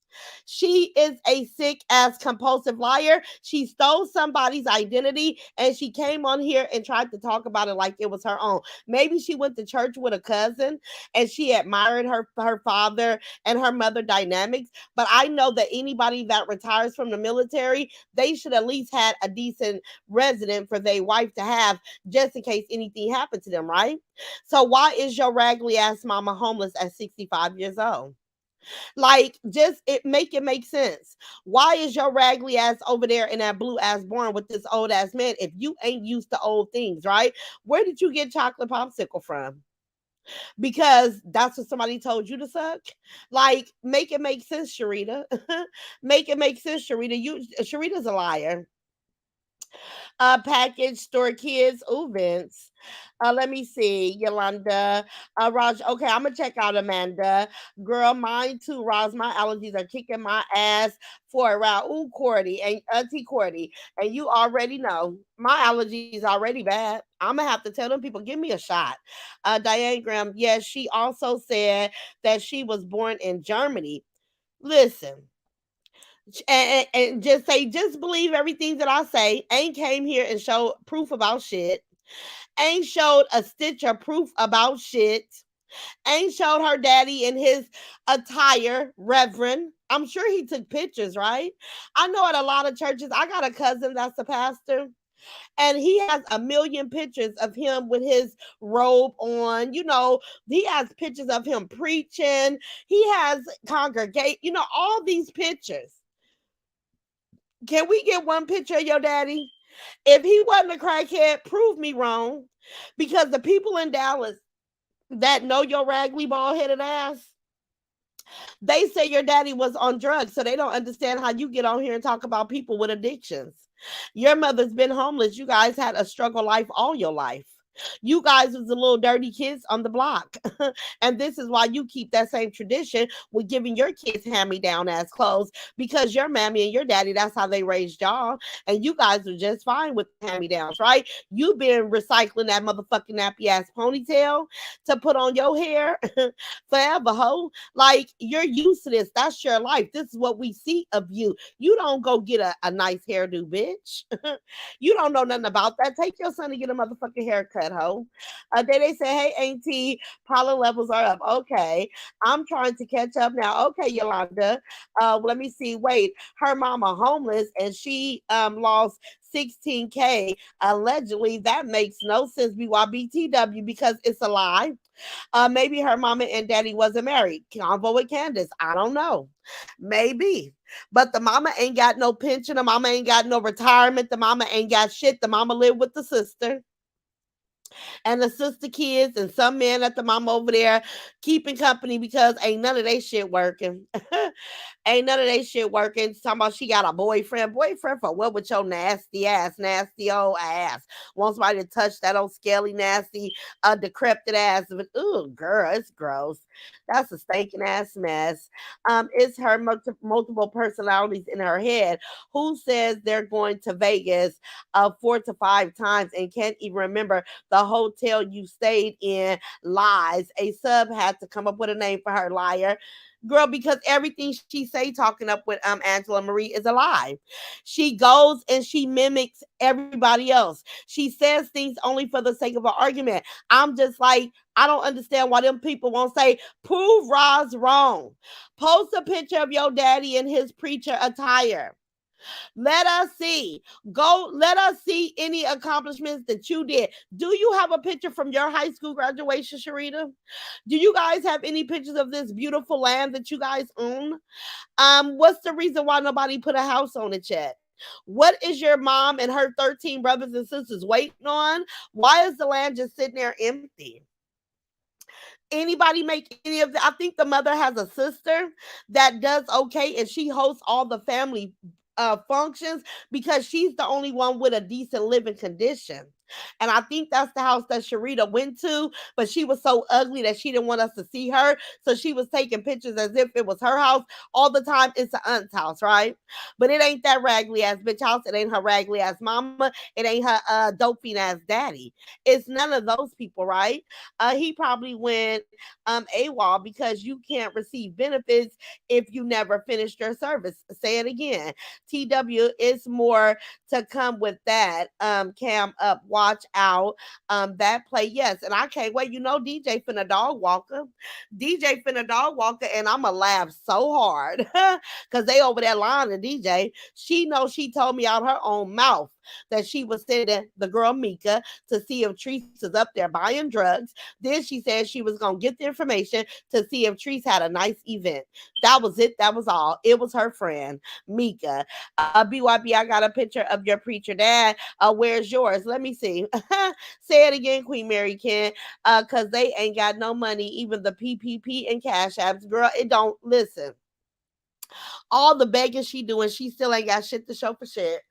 She is a sick ass compulsive liar. She stole somebody's identity and she came on here and tried to talk about it like it was her own. Maybe she went to church with a cousin and she admired her father and her mother dynamics. But I know that anybody that retires from the military, they should at least had a decent resident for their wife to have just in case anything happened to them, right? So why is your raggedy ass mama homeless at 65 years old? Like, just it make sense. Why is your raggedy ass over there in that blue ass barn with this old ass man if you ain't used to old things, right? Where did you get chocolate popsicle from? Because that's what somebody told you to suck. Like, make it make sense, Sharita. Make it make sense, Sharita. Sharita's a liar. Package store kids. Ooh, Vince. Let me see, Yolanda. Raj. Okay, I'm gonna check out Amanda. Girl, mine too, Raj. My allergies are kicking my ass for a round. Ooh, Cordy and Auntie Cordy. And you already know my allergies already bad. I'm gonna have to tell them people, give me a shot. Diane Graham, yes, she also said that she was born in Germany. Listen, and just say, just believe everything that I say. Ain't came here and showed proof about shit. Ain't showed a stitch of proof about shit. Ain't showed her daddy in his attire, Reverend. I'm sure he took pictures, right? I know at a lot of churches, I got a cousin that's a pastor, and he has a million pictures of him with his robe on. You know, he has pictures of him preaching. He has congregate, all these pictures. Can we get one picture of your daddy? If he wasn't a crackhead, prove me wrong. Because the people in Dallas that know your raggedy bald headed ass, they say your daddy was on drugs, so they don't understand how you get on here and talk about people with addictions. Your mother's been homeless. You guys had a struggle life all your life. You guys was the little dirty kids on the block. And this is why you keep that same tradition with giving your kids hand-me-down ass clothes, because your mammy and your daddy, that's how they raised y'all. And you guys are just fine with hand-me-downs, right? You been recycling that motherfucking nappy ass ponytail to put on your hair forever, ho. Like, you're used to this. That's your life. This is what we see of you. You don't go get a nice hairdo, bitch. You don't know nothing about that. Take your son to get a motherfucking haircut, ho. Then they say, hey, Auntie, pollen levels are up. Okay. I'm trying to catch up now. Okay, Yolanda. Let me see. Wait, her mama homeless and she lost 16K allegedly. That makes no sense, BYBTW, because it's a lie. Maybe her mama and daddy wasn't married. Convo with Candace. I don't know. Maybe. But the mama ain't got no pension. The mama ain't got no retirement. The mama ain't got shit. The mama lived with the sister. and the sister kids and some men at the mom over there keeping company because ain't none of they shit working. Ain't none of that shit working. Talking about she got a boyfriend. Boyfriend for what with your nasty ass, nasty old ass? Want somebody to touch that old scaly, nasty, decrepit ass. But ooh, girl, it's gross. That's a stinking ass mess. It's her multiple personalities in her head. Who says they're going to Vegas 4 to 5 times and can't even remember the hotel you stayed in? Lies. A sub had to come up with a name for her, liar, girl, because everything she say talking up with Angela Marie is a lie. She goes and she mimics everybody else. She says things only for the sake of an argument. I'm just like, I don't understand why them people won't say prove Roz wrong. Post a picture of your daddy in his preacher attire. Let us see. Go, let us see any accomplishments that you did. Do you have a picture from your high school graduation, Sharita? Do you guys have any pictures of this beautiful land that you guys own? What's the reason why nobody put a house on it yet? What is your mom and her 13 brothers and sisters waiting on? Why is the land just sitting there empty? Anybody make any of that? I think the mother has a sister that does okay and she hosts all the family functions because she's the only one with a decent living condition. And I think that's the house that Sharita went to, but she was so ugly that she didn't want us to see her. So she was taking pictures as if it was her house all the time. It's a aunt's house, right? But it ain't that raggedy ass bitch house. It ain't her raggedy ass mama. It ain't her dopey ass daddy. It's none of those people, right? He probably went AWOL because you can't receive benefits if you never finished your service. Say it again. TW is more to come with that. Cam up, watch out. That play, yes. And I can't wait. You know, DJ finna dog walker. DJ finna dog walker, and I'ma laugh so hard. Cause they over there lying to DJ. She knows she told me out her own mouth that she was sending the girl Mika to see if Treese is up there buying drugs. Then she said she was gonna get the information to see if Treese had a nice event. That was it. That was all. It was her friend Mika. BYB, I got a picture of your preacher dad. Where's yours? Let me see. Say it again, Queen Mary Ken. Cause they ain't got no money. Even the PPP and Cash Apps, girl. It don't listen. All the begging she doing, she still ain't got shit to show for shit.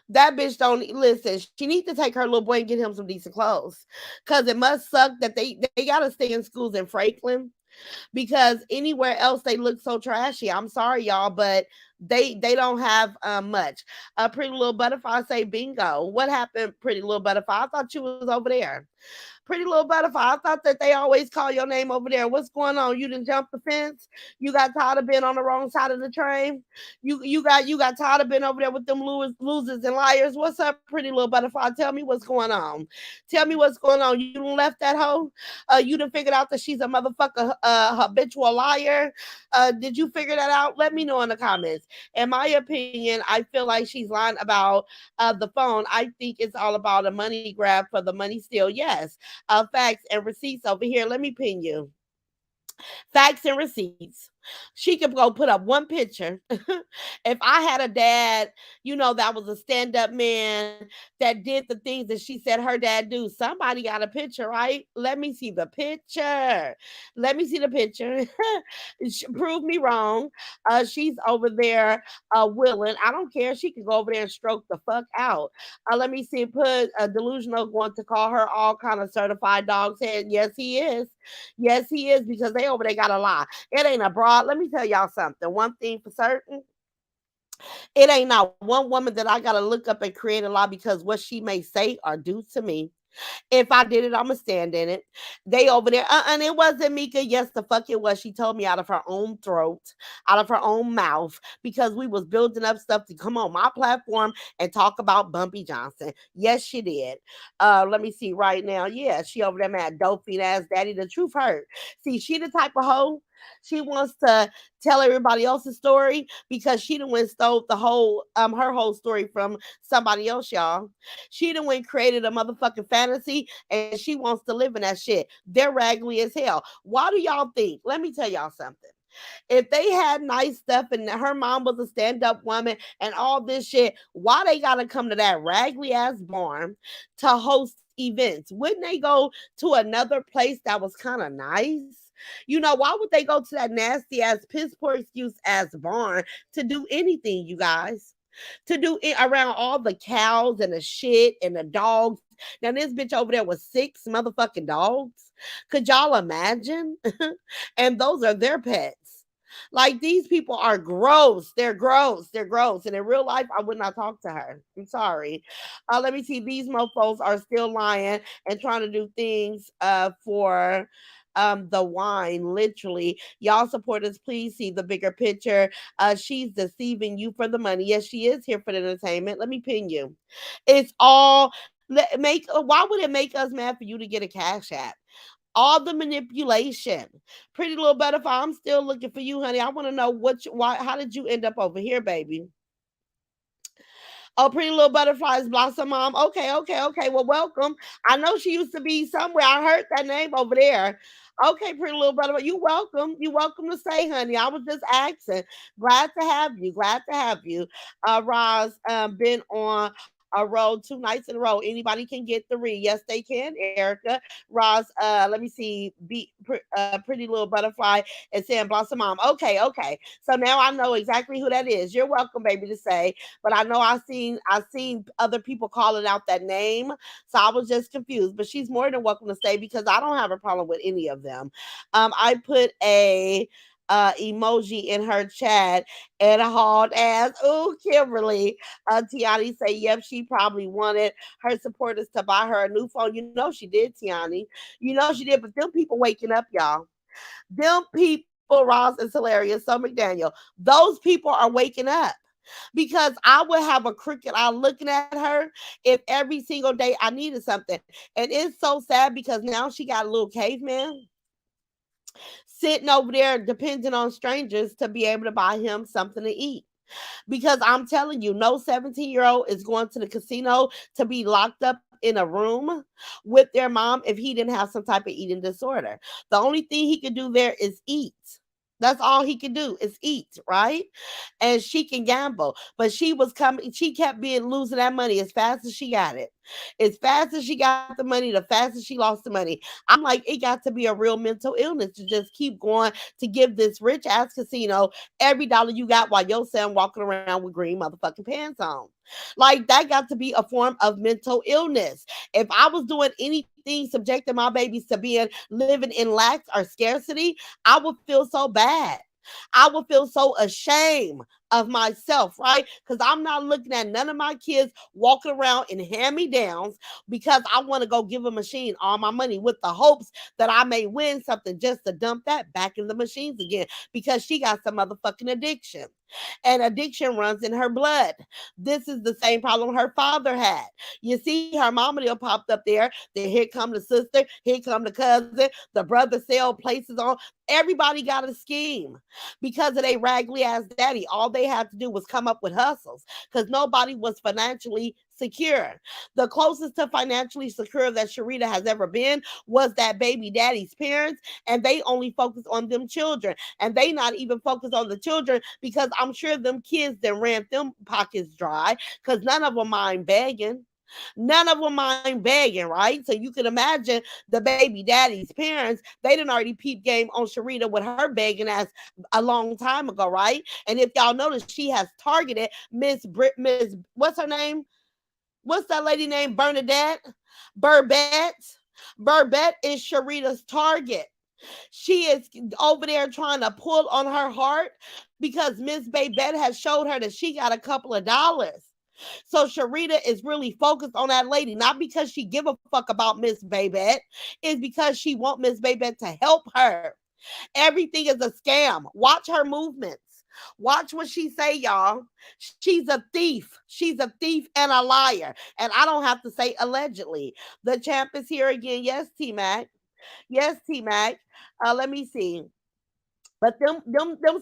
That bitch don't listen. She need to take her little boy and get him some decent clothes, cause it must suck that they gotta stay in schools in Franklin because anywhere else they look so trashy. I'm sorry, y'all, but they don't have much. Pretty Little Butterfly say bingo. What happened, Pretty Little Butterfly? I thought you was over there. Pretty Little Butterfly. I thought that they always call your name over there. What's going on? You didn't jump the fence. You got tired of being on the wrong side of the train. You got tired of being over there with them losers and liars. What's up, Pretty Little Butterfly? Tell me what's going on. Tell me what's going on. You done left that hoe. You done figured out that she's a motherfucker, habitual liar. Did you figure that out? Let me know in the comments. In my opinion, I feel like she's lying about the phone. I think it's all about a money grab for the money steal. Yes, facts and receipts over here. Let me pin you. Facts and receipts. She could go put up one picture. If I had a dad, that was a stand up man that did the things that she said her dad do, somebody got a picture, right? Let me see the picture. Let me see the picture. Prove me wrong. She's over there willing. I don't care. She can go over there and stroke the fuck out. Let me see. Put a delusional going to call her all kind of certified dog's head. Yes, he is. Yes, he is because they over there got a lie. It ain't a broad. Let me tell y'all something. One thing for certain, it ain't not one woman that I gotta look up and create a lie because what she may say or do to me. If I did it, I'ma stand in it. They over there, and it wasn't Mika. Yes, the fuck it was. She told me out of her own throat, out of her own mouth, because we was building up stuff to come on my platform and talk about Bumpy Johnson. Yes, she did. Let me see right now. Yeah, she over there mad dopey ass daddy. The truth hurt. See, she the type of hoe. She wants to tell everybody else's story because she done went stole the whole her whole story from somebody else, y'all. She done went created a motherfucking fantasy and she wants to live in that shit. They're raggedy as hell. Why do y'all think? Let me tell y'all something. If they had nice stuff and her mom was a stand-up woman and all this shit, why they gotta come to that raggedy ass barn to host events? Wouldn't they go to another place that was kind of nice? Why would they go to that nasty ass piss poor excuse ass barn to do anything, you guys? To do it around all the cows and the shit and the dogs. Now this bitch over there was 6 motherfucking dogs. Could y'all imagine? And those are their pets. Like these people are gross. They're gross. They're gross. And in real life, I would not talk to her. I'm sorry. Let me see. These mofos are still lying and trying to do things for the wine. Literally, y'all supporters, please see the bigger picture. She's deceiving you for the money. Yes, she is here for the entertainment. Let me pin you. It's all make. Why would it make us mad for you to get a cash app? All the manipulation. Pretty little butterfly, I'm still looking for you, honey. I want to know why, how did you end up over here, baby? Oh, Pretty Little Butterflies Blossom Mom. Okay, okay, okay. Well, welcome. I know she used to be somewhere. I heard that name over there. Okay, Pretty Little Butterfly. You welcome. You welcome to stay, honey. I was just asking. Glad to have you. Glad to have you. Roz, been on a road 2 nights in a row. Anybody can get 3. Yes, they can, Erica. Roz, let me see. Pretty Little Butterfly and saying Blossom Mom. Okay, okay. So now I know exactly who that is. You're welcome, baby, to say, but I know I seen other people calling out that name, so I was just confused. But she's more than welcome to stay because I don't have a problem with any of them. I put a emoji in her chat and hauled ass. Ooh, Kimberly. Tiani say, yep, she probably wanted her supporters to buy her a new phone. You know she did, Tiani. You know she did, but them people waking up, y'all. Them people, Ross, is hilarious. So McDaniel, those people are waking up because I would have a crooked eye looking at her if every single day I needed something. And it's so sad because now she got a little caveman sitting over there depending on strangers to be able to buy him something to eat. Because I'm telling you, no 17-year-old is going to the casino to be locked up in a room with their mom if he didn't have some type of eating disorder. The only thing he could do there is eat. That's all he could do is eat, right? And she can gamble. But she kept being losing that money as fast as she got it. As fast as she got the money, the fastest she lost the money. I'm like, it got to be a real mental illness to just keep going to give this rich ass casino every dollar you got while your son walking around with green motherfucking pants on. Like that got to be a form of mental illness. If I was doing anything subjecting my babies to being living in lack or scarcity, I would feel so bad. I would feel so ashamed of myself, right? Because I'm not looking at none of my kids walking around in hand me downs because I want to go give a machine all my money with the hopes that I may win something just to dump that back in the machines again because she got some motherfucking addiction. And addiction runs in her blood. This is the same problem her father had. You see, her mama deal popped up there. Then here come the sister, here come the cousin, the brother sell places on. Everybody got a scheme because of their raggedy ass daddy. All they had to do was come up with hustles because nobody was financially secure. The closest to financially secure that Sharita has ever been was that baby daddy's parents, and they only focus on them children. And they not even focus on the children because I'm sure them kids that ran them pockets dry because none of them mind begging. None of them mind begging, right? So you can imagine the baby daddy's parents, they didn't already peep game on Sharita with her begging ass a long time ago, right? And if y'all notice, she has targeted Miss, what's her name? What's that lady named Bernadette? Burbette. Burbette is Sharita's target. She is over there trying to pull on her heart because Miss Babette has showed her that she got a couple of dollars. So Sharita is really focused on that lady, not because she give a fuck about Miss Babette, it's because she want Miss Babette to help her. Everything is a scam. Watch her movements. Watch what she say, y'all. She's a thief. She's a thief and a liar. And I don't have to say allegedly. The champ is here again. Yes, T Mac. Yes, T Mac. Let me see. But them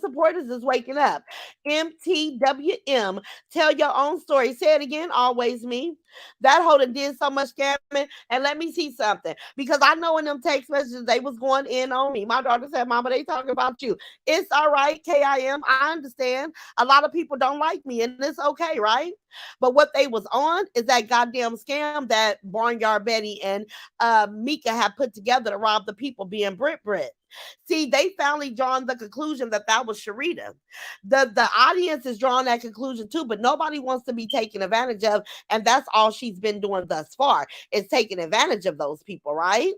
supporters is waking up. MTWM, tell your own story. Say it again. Always me. That hoe that did so much scamming. And let me see something. Because I know in them text messages they was going in on me. My daughter said, Mama, they talking about you. It's all right, KIM. I understand. A lot of people don't like me, and it's okay, right? But what they was on is that goddamn scam that Barnyard Betty and Mika had put together to rob the people being Brit. See, they finally drawn the conclusion that that was Sharita. The audience is drawing that conclusion too, but nobody wants to be taken advantage of, and that's all she's been doing thus far is taking advantage of those people, right?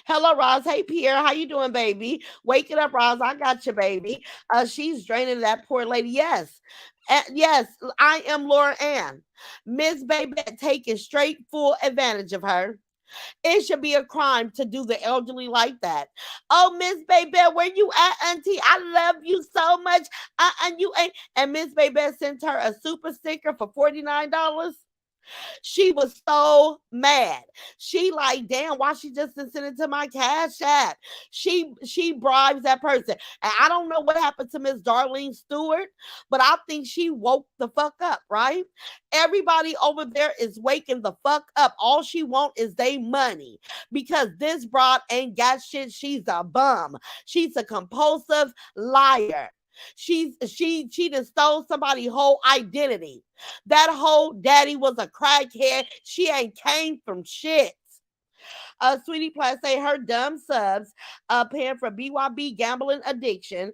Hello, Roz. Hey, Pierre. How you doing, baby? Wake it up, Roz. I got you, baby. She's draining that poor lady. Yes. Yes, I am Laura Ann. Miss Baby taking straight full advantage of her. It should be a crime to do the elderly like that. Oh, Miss Baby, where you at, Auntie? I love you so much. And you ain't. And Miss Baby sent her a super sticker for $49. She was so mad. She like, damn, why she just didn't send it to my cash app? She bribes that person. And I don't know what happened to Miss Darlene Stewart, but I think she woke the fuck up, right? Everybody over there is waking the fuck up. All she want is they money because this broad ain't got shit. She's a bum. She's a compulsive liar. She just stole somebody's whole identity. That whole daddy was a crackhead. She ain't came from shit. Sweetie Plus say her dumb subs paying for BYB gambling addiction.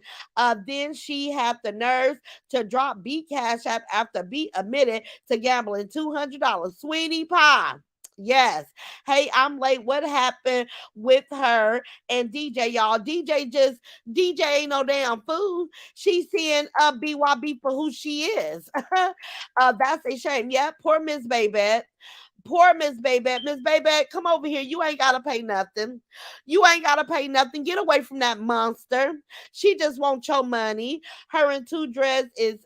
Then she had the nerves to drop B Cash App after B admitted to gambling $200. Sweetie Pie. Yes. Hey, I'm late. What happened with her and DJ, y'all? DJ ain't no damn fool. She's seeing BYB for who she is. That's a shame. Yeah, poor Miss Baby. Poor Miss Baby. Miss Baby, come over here. You ain't gotta pay nothing. You ain't gotta pay nothing. Get away from that monster. She just wants your money. Her and Two Dreads is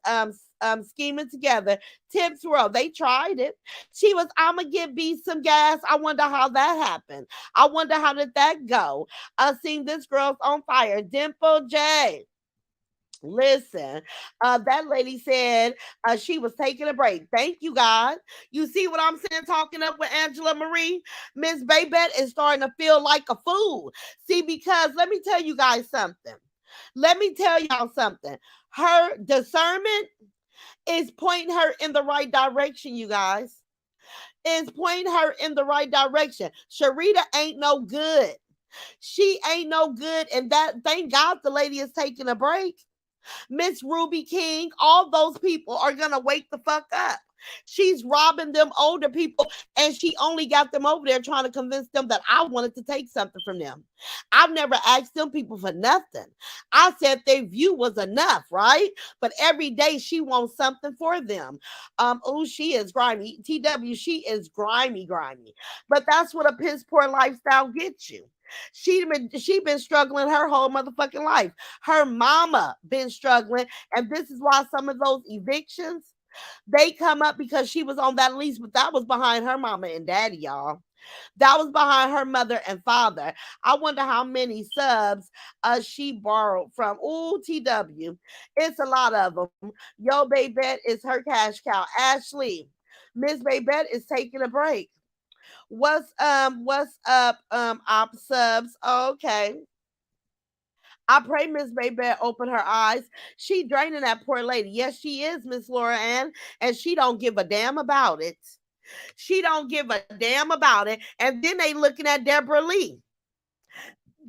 scheming together. Tips roll. They tried it. She was, I'ma give B some gas. I wonder how that happened. I wonder how did that go. I seen this girl's on fire. Dimple J. Listen, that lady said she was taking a break. Thank you, God. You see what I'm saying? Talking up with Angela Marie, Miss Babette is starting to feel like a fool. See, because let me tell you guys something. Let me tell y'all something. Her discernment is pointing her in the right direction, you guys. Is pointing her in the right direction. Sharita ain't no good. She ain't no good, and that thank God the lady is taking a break. Miss Ruby King, all those people are gonna wake the fuck up. She's robbing them older people, and she only got them over there trying to convince them that I wanted to take something from them. I've never asked them people for nothing. I said their view was enough, right? But every day she wants something for them. Oh, she is grimy. TW, she is grimy. But that's what a piss poor lifestyle gets you. She been struggling her whole motherfucking life. Her mama been struggling, and this is why some of those evictions they come up because she was on that lease, but that was behind her mama and daddy, y'all. That was behind her mother and father. I wonder how many subs she borrowed from. Ooh, TW. It's a lot of them. Yo, Babette is her cash cow. Ashley, Miss Babette is taking a break. What's up, op subs? Okay. I pray Miss Baby open her eyes. She draining that poor lady. Yes, she is, Miss Laura Ann, and she don't give a damn about it. She don't give a damn about it. And then they looking at Deborah Lee.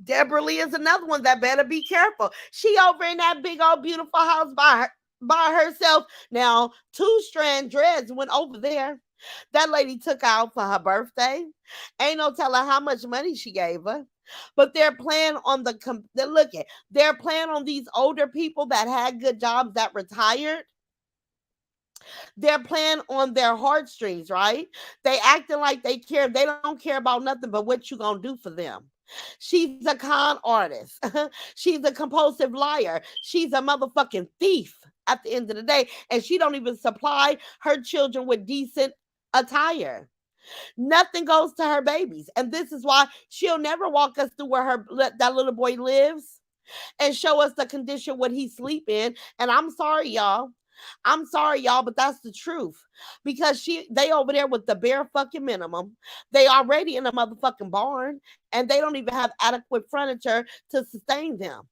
Deborah Lee is another one that better be careful. She over in that big old beautiful house by herself. Now, two strand dreads went over there. That lady took out for her birthday. Ain't no telling how much money she gave her. But they're playing on they're playing on these older people that had good jobs that retired. They're playing on their heartstrings, right? They acting like they care. They don't care about nothing but what you gonna do for them. She's a con artist. She's a compulsive liar. She's a motherfucking thief at the end of the day. And she don't even supply her children with decent attire. Nothing goes to her babies. And this is why she'll never walk us through where that little boy lives and show us the condition what he sleep in. And I'm sorry, y'all. I'm sorry, y'all, but that's the truth. Because they over there with the bare fucking minimum. They already in a motherfucking barn and they don't even have adequate furniture to sustain them.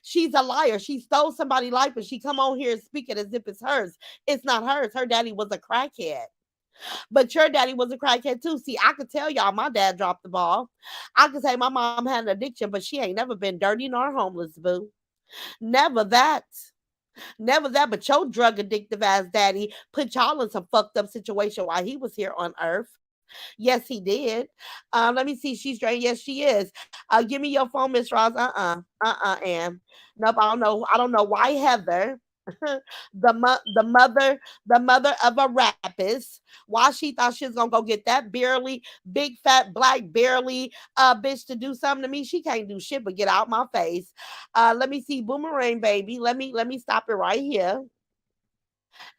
She's a liar. She stole somebody's life and she come on here and speak it as if it's hers. It's not hers. Her daddy was a crackhead. But your daddy was a crackhead too. See, I could tell y'all my dad dropped the ball. I could say my mom had an addiction, but she ain't never been dirty nor homeless, boo. Never that. Never that, but your drug addictive ass daddy put y'all in some fucked up situation while he was here on earth. Yes, he did. Let me see. She's straight. Yes, she is. Give me your phone, Miss Ross. And nope. I don't know. I don't know why Heather, the mother of a rapist, why she thought she was gonna go get that barely big fat black barely bitch to do something to me. She can't do shit but get out my face. Let me see, boomerang baby. Let me stop it right here.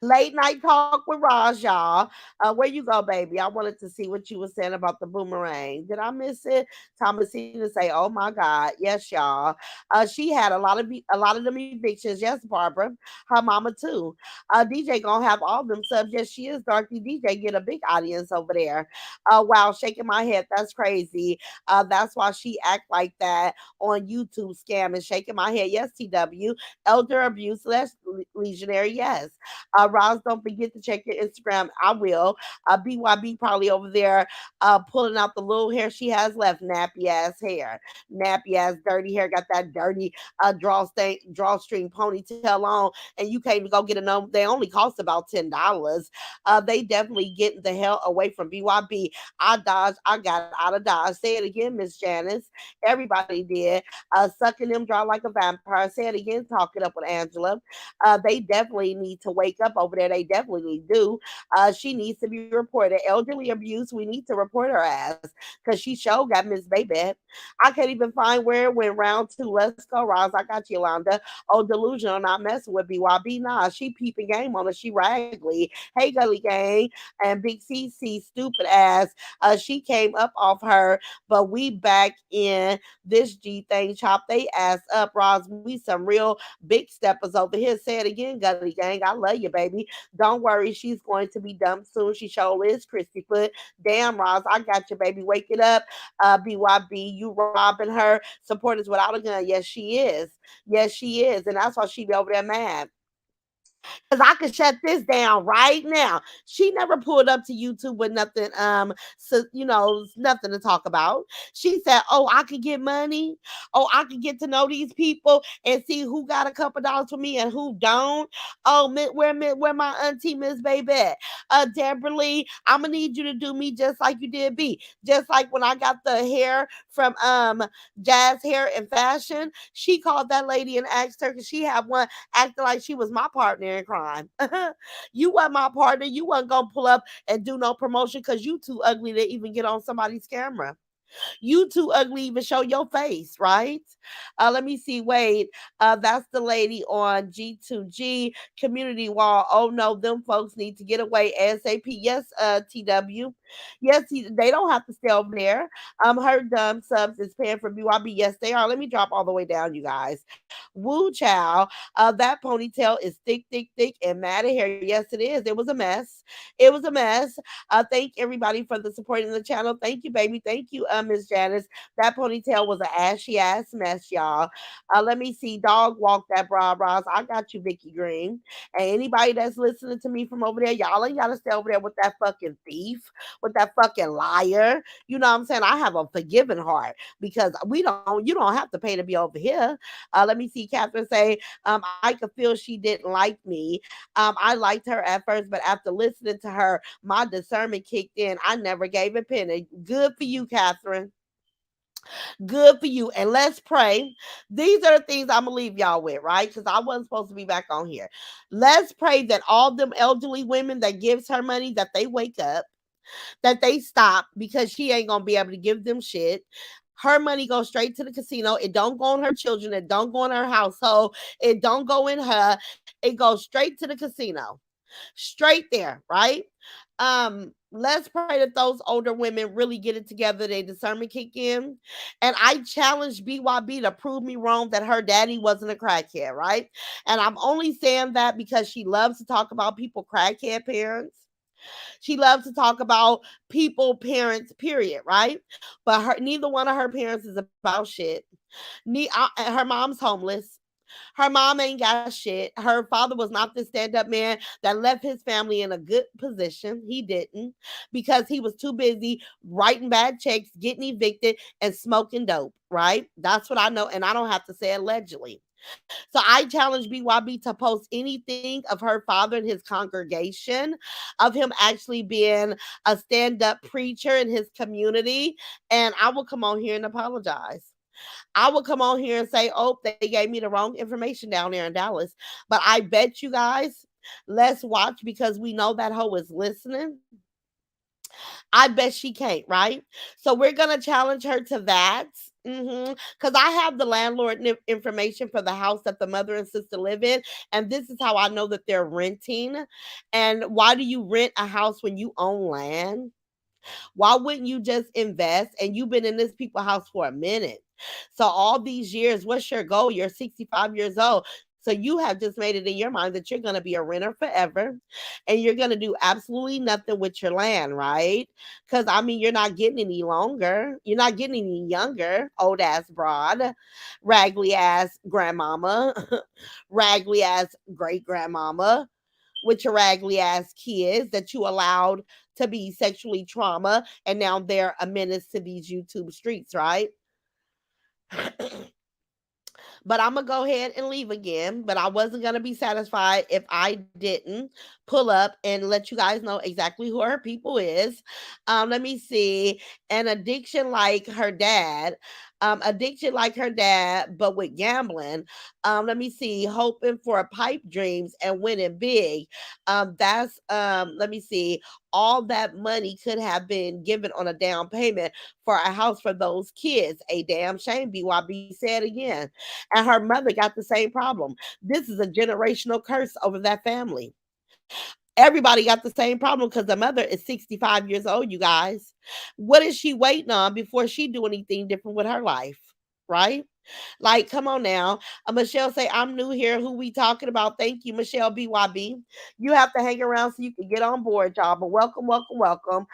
Late night talk with Raj, y'all. Where you go, baby? I wanted to see what you were saying about the boomerang. Did I miss it? Thomasina say, "Oh my God, yes, y'all." She had a lot of them evictions. Yes, Barbara, her mama too. DJ gonna have all them subs. Yes, she is. Darky DJ get a big audience over there. Wow, shaking my head. That's crazy. That's why she act like that on YouTube scamming, shaking my head. Yes, TW. Elder abuse, less legionary. Yes. Roz, don't forget to check your Instagram. I will. BYB probably over there pulling out the little hair she has left. Nappy ass hair. Nappy ass dirty hair. Got that dirty drawstring ponytail on. And you can't even go get a number. They only cost about $10. They definitely getting the hell away from BYB. I dodged. I got out of Dodge. Say it again, Miss Janice. Everybody did. Sucking them dry like a vampire. Say it again. Talk it up with Angela. They definitely need to wake up over there. They definitely do. She needs to be reported. Elderly abuse, we need to report her ass because she sure got Miss Baby. I can't even find where it went round two. Let's go, Roz. I got you, Yolanda. Oh, delusional, not messing with BYB. Nah, she peeping game on her. She raggedy. Hey, Gully Gang. And Big CC, stupid ass. She came up off her, but we back in this G thing. Chop they ass up, Roz. We some real big steppers over here. Say it again, Gully Gang. I love you, baby. Don't worry, she's going to be dumped soon. She sure is, Christy Foot. Damn, Roz, I got you, baby. Wake it up. BYB, you robbing her. Supporters without a gun. Yes, she is. Yes, she is. And that's why she be over there mad because I could shut this down right now. She never pulled up to YouTube with nothing, so nothing to talk about. She said, "Oh, I could get money. Oh, I could get to know these people and see who got a couple dollars for me and who don't. Oh, where my auntie Miss Baby at? Deborah Lee, I'm gonna need you to do me just like you did B. Just like when I got the hair from Jazz Hair and Fashion, she called that lady and asked her because she had one acting like she was my partner in crime. You weren't my partner. You wasn't gonna pull up and do no promotion because you too ugly to even get on somebody's camera. You too ugly even show your face, right? Let me see. Wait, that's the lady on G2G community wall. Oh no, them folks need to get away ASAP. Yes, TW. Yes, they don't have to stay over there. Her dumb subs is paying for BYB. Yes, they are. Let me drop all the way down, you guys. Woo child. That ponytail is thick, thick, thick, and matted hair. Yes, it is. It was a mess. It was a mess. Thank everybody for the support in the channel. Thank you, baby. Thank you, Miss Janice. That ponytail was an ashy ass mess, y'all. Let me see. Dog walk that bra bras. I got you, Vicky Green. And anybody that's listening to me from over there, y'all ain't gotta stay over there with that fucking thief, with that fucking liar. You know what I'm saying? I have a forgiving heart because you don't have to pay to be over here. Let me see. Catherine say, I could feel she didn't like me. I liked her at first, but after listening to her, my discernment kicked in. I never gave a penny. Good for you, Catherine. Good for you. And let's pray. These are the things I'm gonna leave y'all with, right? Because I wasn't supposed to be back on here. Let's pray that all them elderly women that gives her money, that they wake up, that they stop because she ain't gonna be able to give them shit. Her money goes straight to the casino. It don't go on her children. It don't go in her household. It don't go in her. It goes straight to the casino. Straight there, right? Let's pray that those older women really get it together, their discernment kick in. And I challenge BYB to prove me wrong that her daddy wasn't a crackhead, right? And I'm only saying that because she loves to talk about people crackhead parents. She loves to talk about people parents, period, right? But neither one of her parents is about shit. Her mom's homeless. Her mom ain't got shit. Her father was not the stand up man that left his family in a good position. He didn't, because he was too busy writing bad checks, getting evicted, and smoking dope, right? That's what I know. And I don't have to say allegedly. So I challenge BYB to post anything of her father and his congregation, of him actually being a stand up preacher in his community. And I will come on here and apologize. I would come on here and say, oh, they gave me the wrong information down there in Dallas. But I bet you guys, let's watch, because we know that hoe is listening. I bet she can't, right? So we're going to challenge her to that. Because I have the landlord information for the house that the mother and sister live in. And this is how I know that they're renting. And why do you rent a house when you own land? Why wouldn't you just invest? And you've been in this people's house for a minute. So all these years, what's your goal? You're 65 years old. So you have just made it in your mind that you're going to be a renter forever, and you're going to do absolutely nothing with your land, right? Because I mean, you're not getting any longer. You're not getting any younger, old ass broad, raggedy ass grandmama, raggedy ass great grandmama, with your raggedy ass kids that you allowed to be sexually trauma, and now they're a menace to these YouTube streets, right? But I'm gonna go ahead and leave again. But I wasn't gonna be satisfied if I didn't pull up and let you guys know exactly who her people is. Let me see. An addiction like her dad. Addiction like her dad, but with gambling. Let me see. Hoping for pipe dreams and winning big. That's let me see. All that money could have been given on a down payment for a house for those kids. A damn shame, BYB said again. And her mother got the same problem. This is a generational curse over that family. Everybody got the same problem because the mother is 65 years old, you guys. What is she waiting on before she do anything different with her life? Right? Like, come on now. Michelle say, I'm new here. Who we talking about? Thank you, Michelle BYB. You have to hang around so you can get on board, y'all. But welcome, welcome, welcome.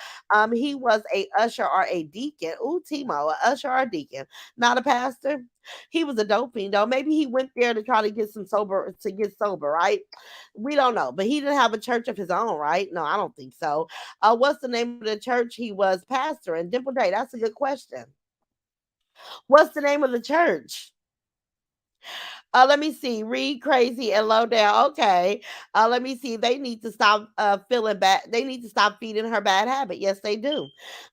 He was a usher or a deacon. Ooh, Timo, a usher or a deacon. Not a pastor. He was a doping though. Maybe he went there to try to get some sober to get sober, right? We don't know. But he didn't have a church of his own, right? No, I don't think so. What's the name of the church he was pastor in? Dimple Day. That's a good question. What's the name of the church? Let me see. Read crazy and low down. Okay. Let me see. They need to stop feeling bad. They need to stop feeding her bad habit. Yes, they do.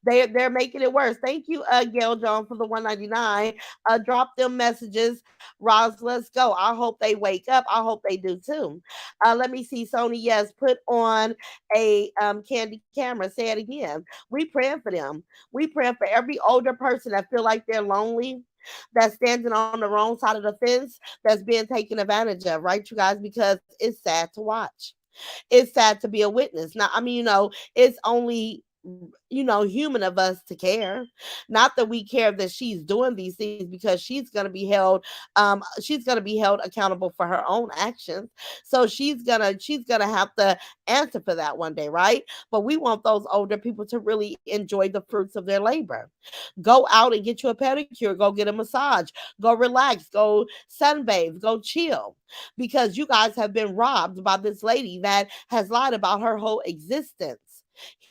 They're making it worse. Thank you, Gail John, for the 199. Drop them messages. Roz, let's go. I hope they wake up. I hope they do too. Let me see. Sony, yes, put on a candy camera. Say it again. We praying for them. We praying for every older person that feel like they're lonely, that's standing on the wrong side of the fence, that's being taken advantage of, right, you guys? Because it's sad to watch. It's sad to be a witness. Now, I mean, it's only human of us to care. Not that we care that she's doing these things, because she's gonna be held accountable for her own actions. So she's gonna have to answer for that one day, right? But we want those older people to really enjoy the fruits of their labor. Go out and get you a pedicure, go get a massage, go relax, go sunbathe, go chill, because you guys have been robbed by this lady that has lied about her whole existence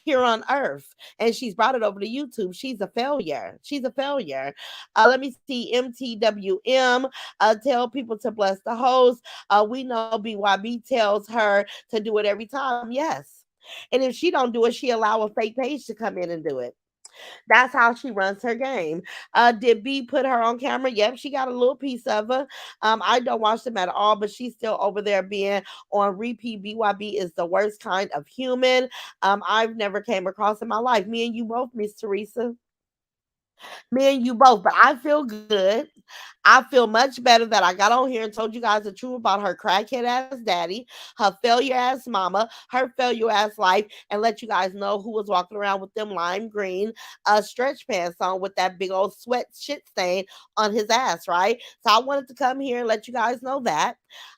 here on earth, and she's brought it over to YouTube. She's a failure. She's a failure. Let me see. MTWM, tell people to bless the host. We know BYB tells her to do it every time. Yes. And if she don't do it, she allow a fake page to come in and do it. That's how she runs her game. Did B put her on camera? Yep, she got a little piece of her. I don't watch them at all, but she's still over there being on repeat. BYB is the worst kind of human I've never came across in my life. Me and you both, Miss Teresa. Me and you both, but I feel good. I feel much better that I got on here and told you guys the truth about her crackhead ass daddy, her failure ass mama, her failure ass life, and let you guys know who was walking around with them lime green stretch pants on with that big old sweat shit stain on his ass, right? So I wanted to come here and let you guys know that.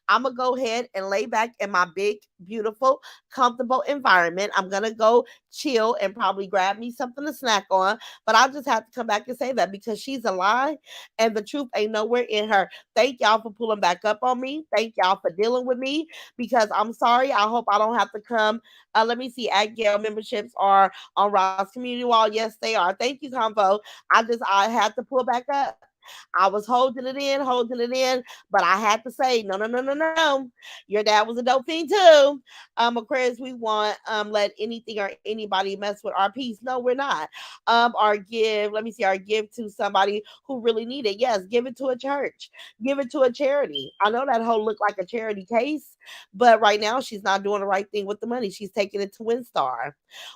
I'm gonna go ahead and lay back in my big, beautiful, comfortable environment. I'm gonna go chill and probably grab me something to snack on. But I'll just have to come back and say that because she's a lie and the truth ain't nowhere in her. Thank y'all for pulling back up on me. Thank y'all for dealing with me because I'm sorry. I hope I don't have to come. Let me see. At Yale memberships are on Ross Community Wall. Yes, they are. Thank you, Convo. I had to pull back up. I was holding it in, but I had to say, no, no, no, no, no. Your dad was a dope fiend too. Aquarius, we want let anything or anybody mess with our peace. No, we're not. Our give, let me see, our give to somebody who really need it. Yes, give it to a church, give it to a charity. I know that whole look like a charity case, but right now she's not doing the right thing with the money. She's taking it to Winstar.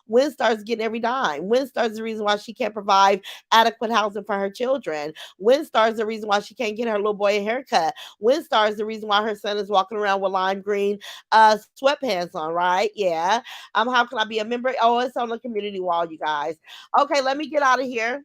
Winstar's getting every dime. Winstar's the reason why she can't provide adequate housing for her children. Winstar is the reason why she can't get her little boy a haircut. Winstar is the reason why her son is walking around with lime green sweatpants on, right? Yeah. How can I be a member? Oh, it's on the community wall, you guys. Okay, let me get out of here.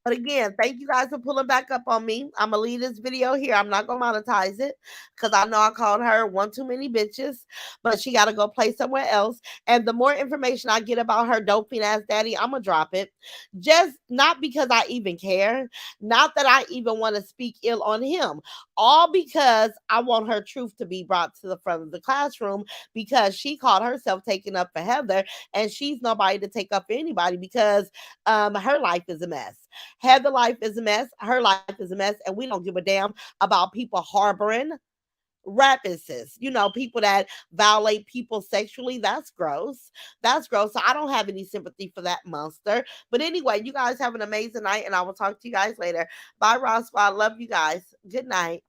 But again, thank you guys for pulling back up on me. I'm gonna leave this video here. I'm not gonna monetize it because I know I called her one too many bitches, but she gotta go play somewhere else. And the more information I get about her doping ass daddy, I'm gonna drop it. Just not because I even care, not that I even want to speak ill on him, all because I want her truth to be brought to the front of the classroom because she called herself taking up for Heather, and she's nobody to take up for anybody because her life is a mess. Heather life is a mess. Her life is a mess. And we don't give a damn about people harboring rapists. People that violate people sexually. That's gross. That's gross. So I don't have any sympathy for that monster. But anyway, you guys have an amazing night and I will talk to you guys later. Bye, Ross. I love you guys. Good night.